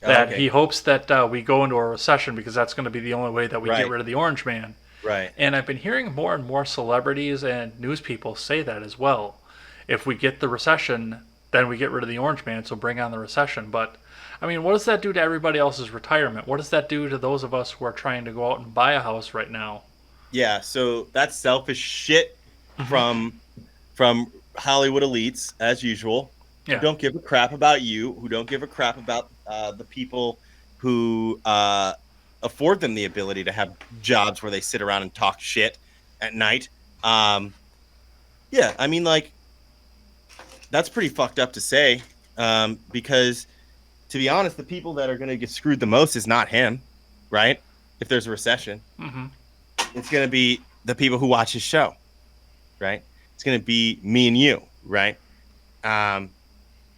Oh, that okay. he hopes that we go into a recession because that's going to be the only way that we Right. get rid of the orange man. Right. And I've been hearing more and more celebrities and news people say that as well. If we get the recession, then we get rid of the orange man, so bring on the recession. But I mean, what does that do to everybody else's retirement? What does that do to those of us who are trying to go out and buy a house right now? Yeah. So that's selfish shit. Hmm. from Hollywood elites, as usual, who Yeah. don't give a crap about you, who don't give a crap about the people who afford them the ability to have jobs where they sit around and talk shit at night. Um, yeah, I mean, like, that's pretty fucked up to say, because to be honest, the people that are going to get screwed the most is not him, right? If there's a recession, Hmm. it's going to be the people who watch his show, right? It's going to be me and you, right? Um,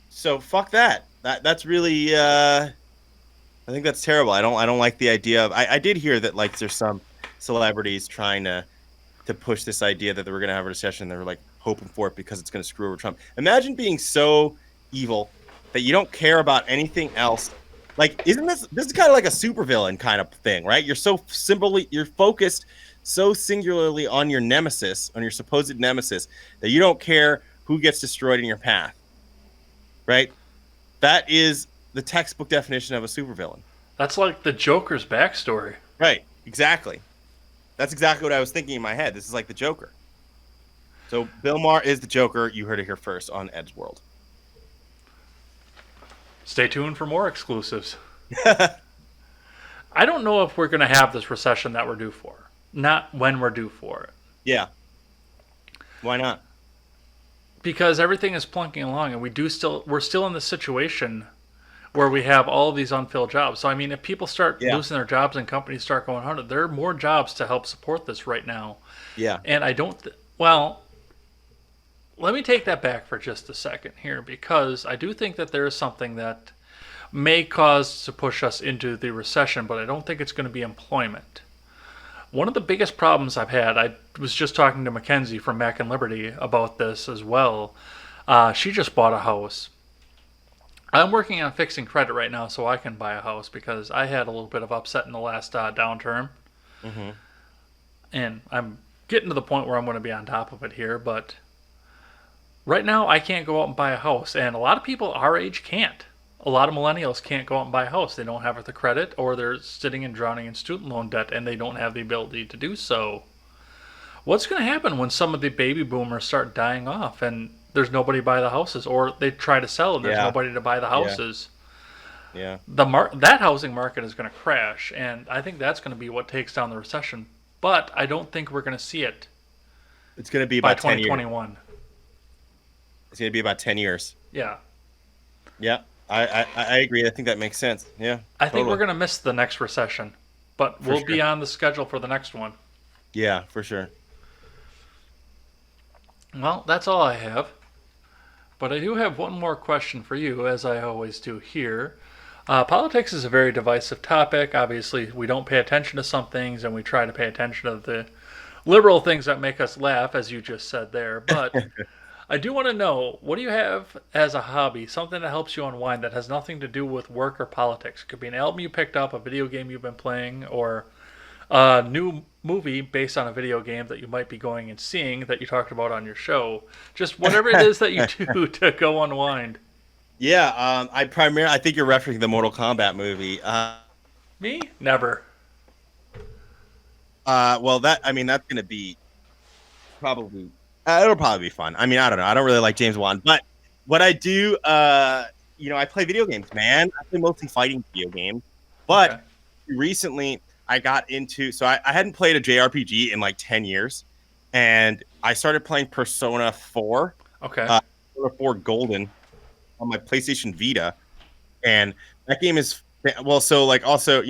so fuck that. That's really I think that's terrible. I don't like the idea of I did hear that like there's some celebrities trying to push this idea that they were gonna have a recession. They were like hoping for it because it's gonna screw over Trump. Imagine being so evil that you don't care about anything else. Like, isn't this is kind of like a supervillain kind of thing, right? You're so simply you're focused so singularly on your nemesis, on your supposed nemesis, that you don't care who gets destroyed in your path, right? That is the textbook definition of a supervillain. That's like the Joker's backstory. Right. Exactly. That's exactly what I was thinking in my head. This is like the Joker. So Bill Maher is the Joker. You heard it here first on Ed's World. Stay tuned for more exclusives. I don't know if we're going to have this recession that we're due for. Not when we're due for it. Yeah. Why not? Because everything is plunking along and we're still in this situation where we have all of these unfilled jobs. So I mean if people start Yeah. losing their jobs and companies start going under, there are more jobs to help support this right now. Yeah. And I don't well, let me take that back for just a second here because I do think that there is something that may cause to push us into the recession, but I don't think it's going to be employment. One of the biggest problems I've had, I was just talking to Mackenzie from Mac and Liberty about this as well. She just bought a house. I'm working on fixing credit right now so I can buy a house because I had a little bit of upset in the last downturn. Mm-hmm. And I'm getting to the point where I'm going to be on top of it here. But right now, I can't go out and buy a house. And a lot of people our age can't. A lot of millennials can't go out and buy a house. They don't have the credit or they're sitting and drowning in student loan debt and they don't have the ability to do so. What's going to happen when some of the baby boomers start dying off and there's nobody to buy the houses, or they try to sell and there's Yeah. nobody to buy the Yeah. houses? Yeah. That housing market is going to crash, and I think that's going to be what takes down the recession. But I don't think we're going to see it It's going to be by about 10 years. 2021. It's going to be about 10 years. Yeah, Yeah. I agree. I think that makes sense. Yeah. I think Totally. we're going to miss the next recession, but For we'll sure. be on the schedule for the next one. Yeah, for sure. Well, that's all I have. But I do have one more question for you, as I always do here. Politics is a very divisive topic. Obviously, we don't pay attention to some things, and we try to pay attention to the liberal things that make us laugh, as you just said there. But I do want to know, what do you have as a hobby, something that helps you unwind that has nothing to do with work or politics? It could be an album you picked up, a video game you've been playing, or a new movie based on a video game that you might be going and seeing that you talked about on your show. Just whatever it is that you do to go unwind. Yeah. I think you're referencing the Mortal Kombat movie. Me? Never. Well, I mean, that's going to be probably it'll probably be fun. I mean, I don't know. I don't really like James Wan, but what I do, I play video games, man. I play mostly fighting video games, Okay. but recently I got into. So I hadn't played a JRPG in like 10 years, and I started playing Persona 4, Okay. Persona 4 Golden on my PlayStation Vita, and that game is well. So like also, I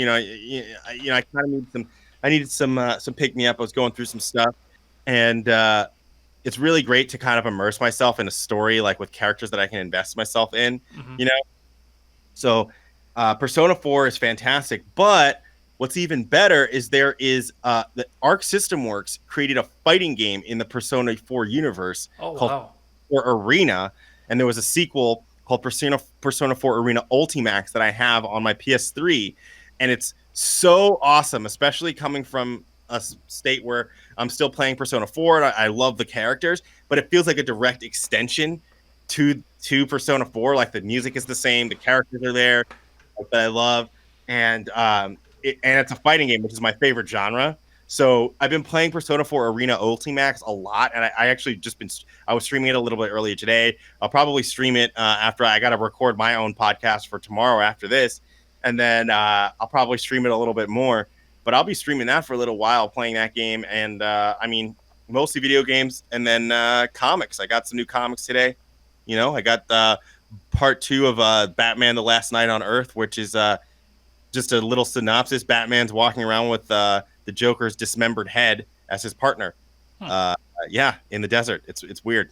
kind of need some. I needed some pick me up. I was going through some stuff, and it's really great to kind of immerse myself in a story like with characters that I can invest myself in, Hmm. you know. So Persona 4 is fantastic, but what's even better is there is the Arc System Works created a fighting game in the Persona 4 universe Oh, called wow. Arena, and there was a sequel called Persona 4 Arena Ultimax that I have on my PS3, and it's so awesome, especially coming from a state where I'm still playing Persona 4 and I love the characters, but it feels like a direct extension to Persona 4. Like the music is the same, the characters are there that I love, and and it's a fighting game, which is my favorite genre. So I've been playing Persona 4 Arena Ultimax a lot, and I actually I was streaming it a little bit earlier today. I'll probably stream it after I got to record my own podcast for tomorrow after this, and then I'll probably stream it a little bit more. But I'll be streaming that for a little while, playing that game, and I mean, mostly video games, and then comics. I got some new comics today. I got part 2 of Batman: The Last Night on Earth, which is just a little synopsis. Batman's walking around with the Joker's dismembered head as his partner. Yeah, in the desert. It's weird.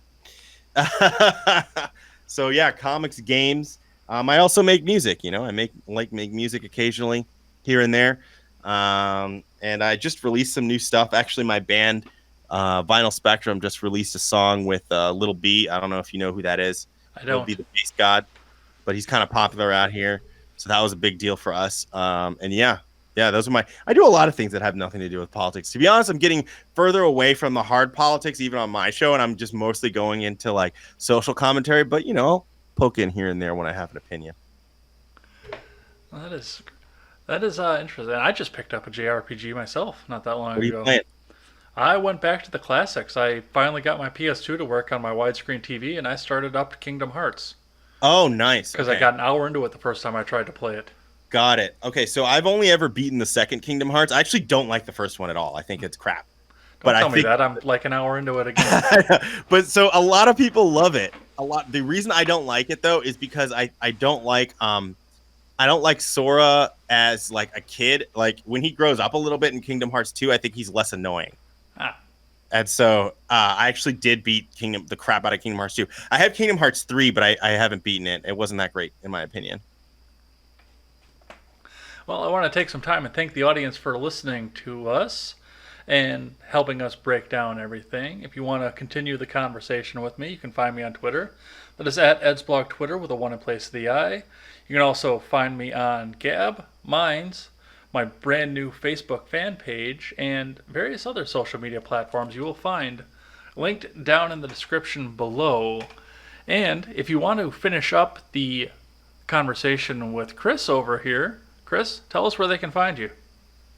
So yeah, comics, games. I also make music. I make music occasionally here and there. And I just released some new stuff. Actually, my band, Vinyl Spectrum, just released a song with Little B. I don't know if you know who that is. I don't. Little B, the bass god, but he's kind of popular out here. So that was a big deal for us. And yeah, those are I do a lot of things that have nothing to do with politics. To be honest, I'm getting further away from the hard politics, even on my show, and I'm just mostly going into like social commentary. But I'll poke in here and there when I have an opinion. Well, that is interesting. I just picked up a JRPG myself not that long What are you ago. playing? I went back to the classics. I finally got my PS2 to work on my widescreen TV, and I started up Kingdom Hearts. Oh, nice. Because Okay. I got an hour into it the first time I tried to play it. Got it. Okay, so I've only ever beaten the second Kingdom Hearts. I actually don't like the first one at all. I think it's crap. Don't But tell I me think, that. I'm like an hour into it again. but so a lot of people love it. The reason I don't like it though is because I don't like Sora as like a kid. Like when he grows up a little bit in Kingdom Hearts 2, I think he's less annoying. Ah. And so I actually did beat the crap out of Kingdom Hearts 2. I have Kingdom Hearts 3, but I haven't beaten it. It wasn't that great in my opinion. Well, I want to take some time and thank the audience for listening to us and helping us break down everything. If you want to continue the conversation with me, you can find me on Twitter. That is at EdsBlog Twitter with a 1 in place of the I. You can also find me on Gab, Minds, my brand new Facebook fan page, and various other social media platforms you will find linked down in the description below. And if you want to finish up the conversation with Chris over here, Chris, tell us where they can find you.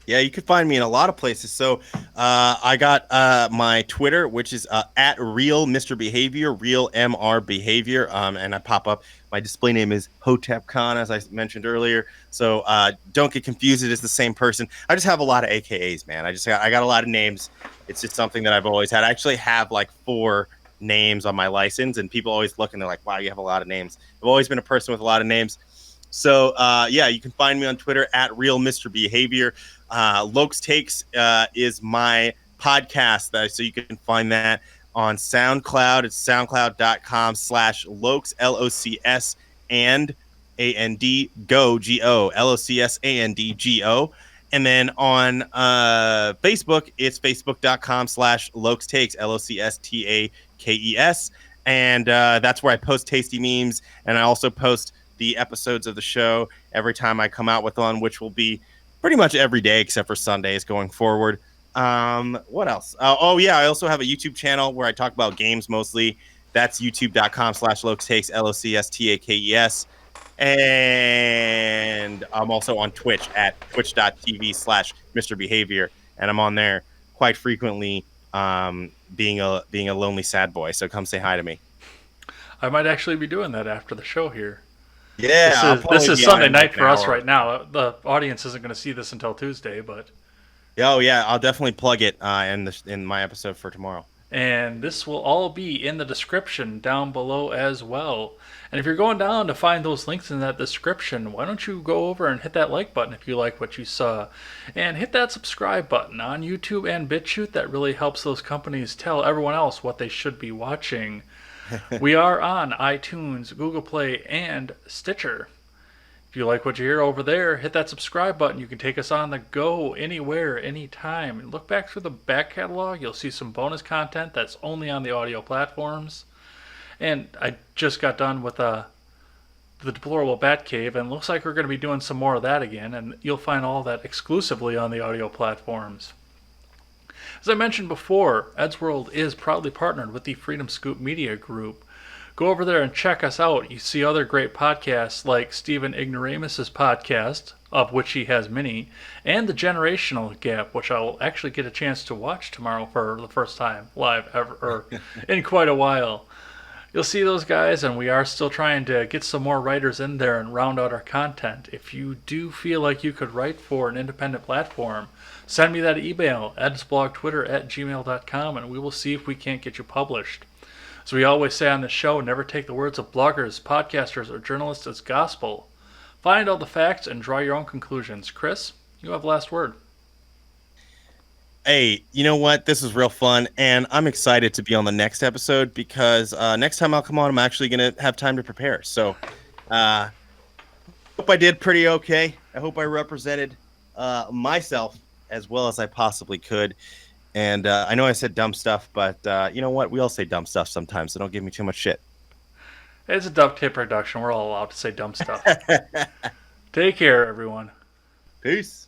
Yeah, you can find me in a lot of places. So I got my Twitter, which is at real Mr. Behavior, real MR Behavior, and I pop up. My display name is Hotep Khan, as I mentioned earlier. So don't get confused; it is the same person. I just have a lot of AKAs, man. I got a lot of names. It's just something that I've always had. I actually have like 4 names on my license, and people always look and they're like, "Wow, you have a lot of names." I've always been a person with a lot of names. So, yeah, you can find me on Twitter at Real Mr. Behavior. Locs Takes is my podcast, so you can find that on SoundCloud. It's soundcloud.com/Locs, LOCS, and AND, GO, GO, LOCS, AND, GO. And then on Facebook, it's facebook.com/Locs Takes, LOCSTAKES. And that's where I post tasty memes, and I also post the episodes of the show every time I come out with one, which will be pretty much every day except for Sundays going forward. What else? Oh yeah, I also have a YouTube channel where I talk about games mostly. That's youtube.com/Locs Takes, LOCSTAKES. And I'm also on Twitch at twitch.tv/Mr. Behavior, and I'm on there quite frequently, being a lonely sad boy. So come say hi to me. I might actually be doing that after the show here. Yeah, this is Sunday night for us right now. The audience isn't going to see this until Tuesday, but oh yeah, I'll definitely plug it in my episode for tomorrow. And this will all be in the description down below as well. And if you're going down to find those links in that description, why don't you go over and hit that like button if you like what you saw, and hit that subscribe button on YouTube and BitChute. That really helps those companies tell everyone else what they should be watching. We are on iTunes, Google Play, and Stitcher. If you like what you hear over there, hit that subscribe button. You can take us on the go anywhere, anytime. And look back through the back catalog. You'll see some bonus content that's only on the audio platforms. And I just got done with the Deplorable Batcave, and looks like we're going to be doing some more of that again. And you'll find all that exclusively on the audio platforms. As I mentioned before, Eddsworld is proudly partnered with the Freedom Scoop Media Group. Go over there and check us out. You see other great podcasts like Stephen Ignoramus's podcast, of which he has many, and the generational gap, which I'll actually get a chance to watch tomorrow for the first time live ever or in quite a while. You'll see those guys, and we are still trying to get some more writers in there and round out our content. If you do feel like you could write for an independent platform, send me that email, edsblogtwitter@gmail.com, and we will see if we can't get you published. As we always say on this show, never take the words of bloggers, podcasters, or journalists as gospel. Find all the facts and draw your own conclusions. Chris, you have last word. Hey, you know what? This is real fun, and I'm excited to be on the next episode because next time I'll come on, I'm actually going to have time to prepare. So, hope I did pretty okay. I hope I represented myself as well as I possibly could. And I know I said dumb stuff, but you know what? We all say dumb stuff sometimes, so don't give me too much shit. It's a dovetail production. We're all allowed to say dumb stuff. Take care, everyone. Peace.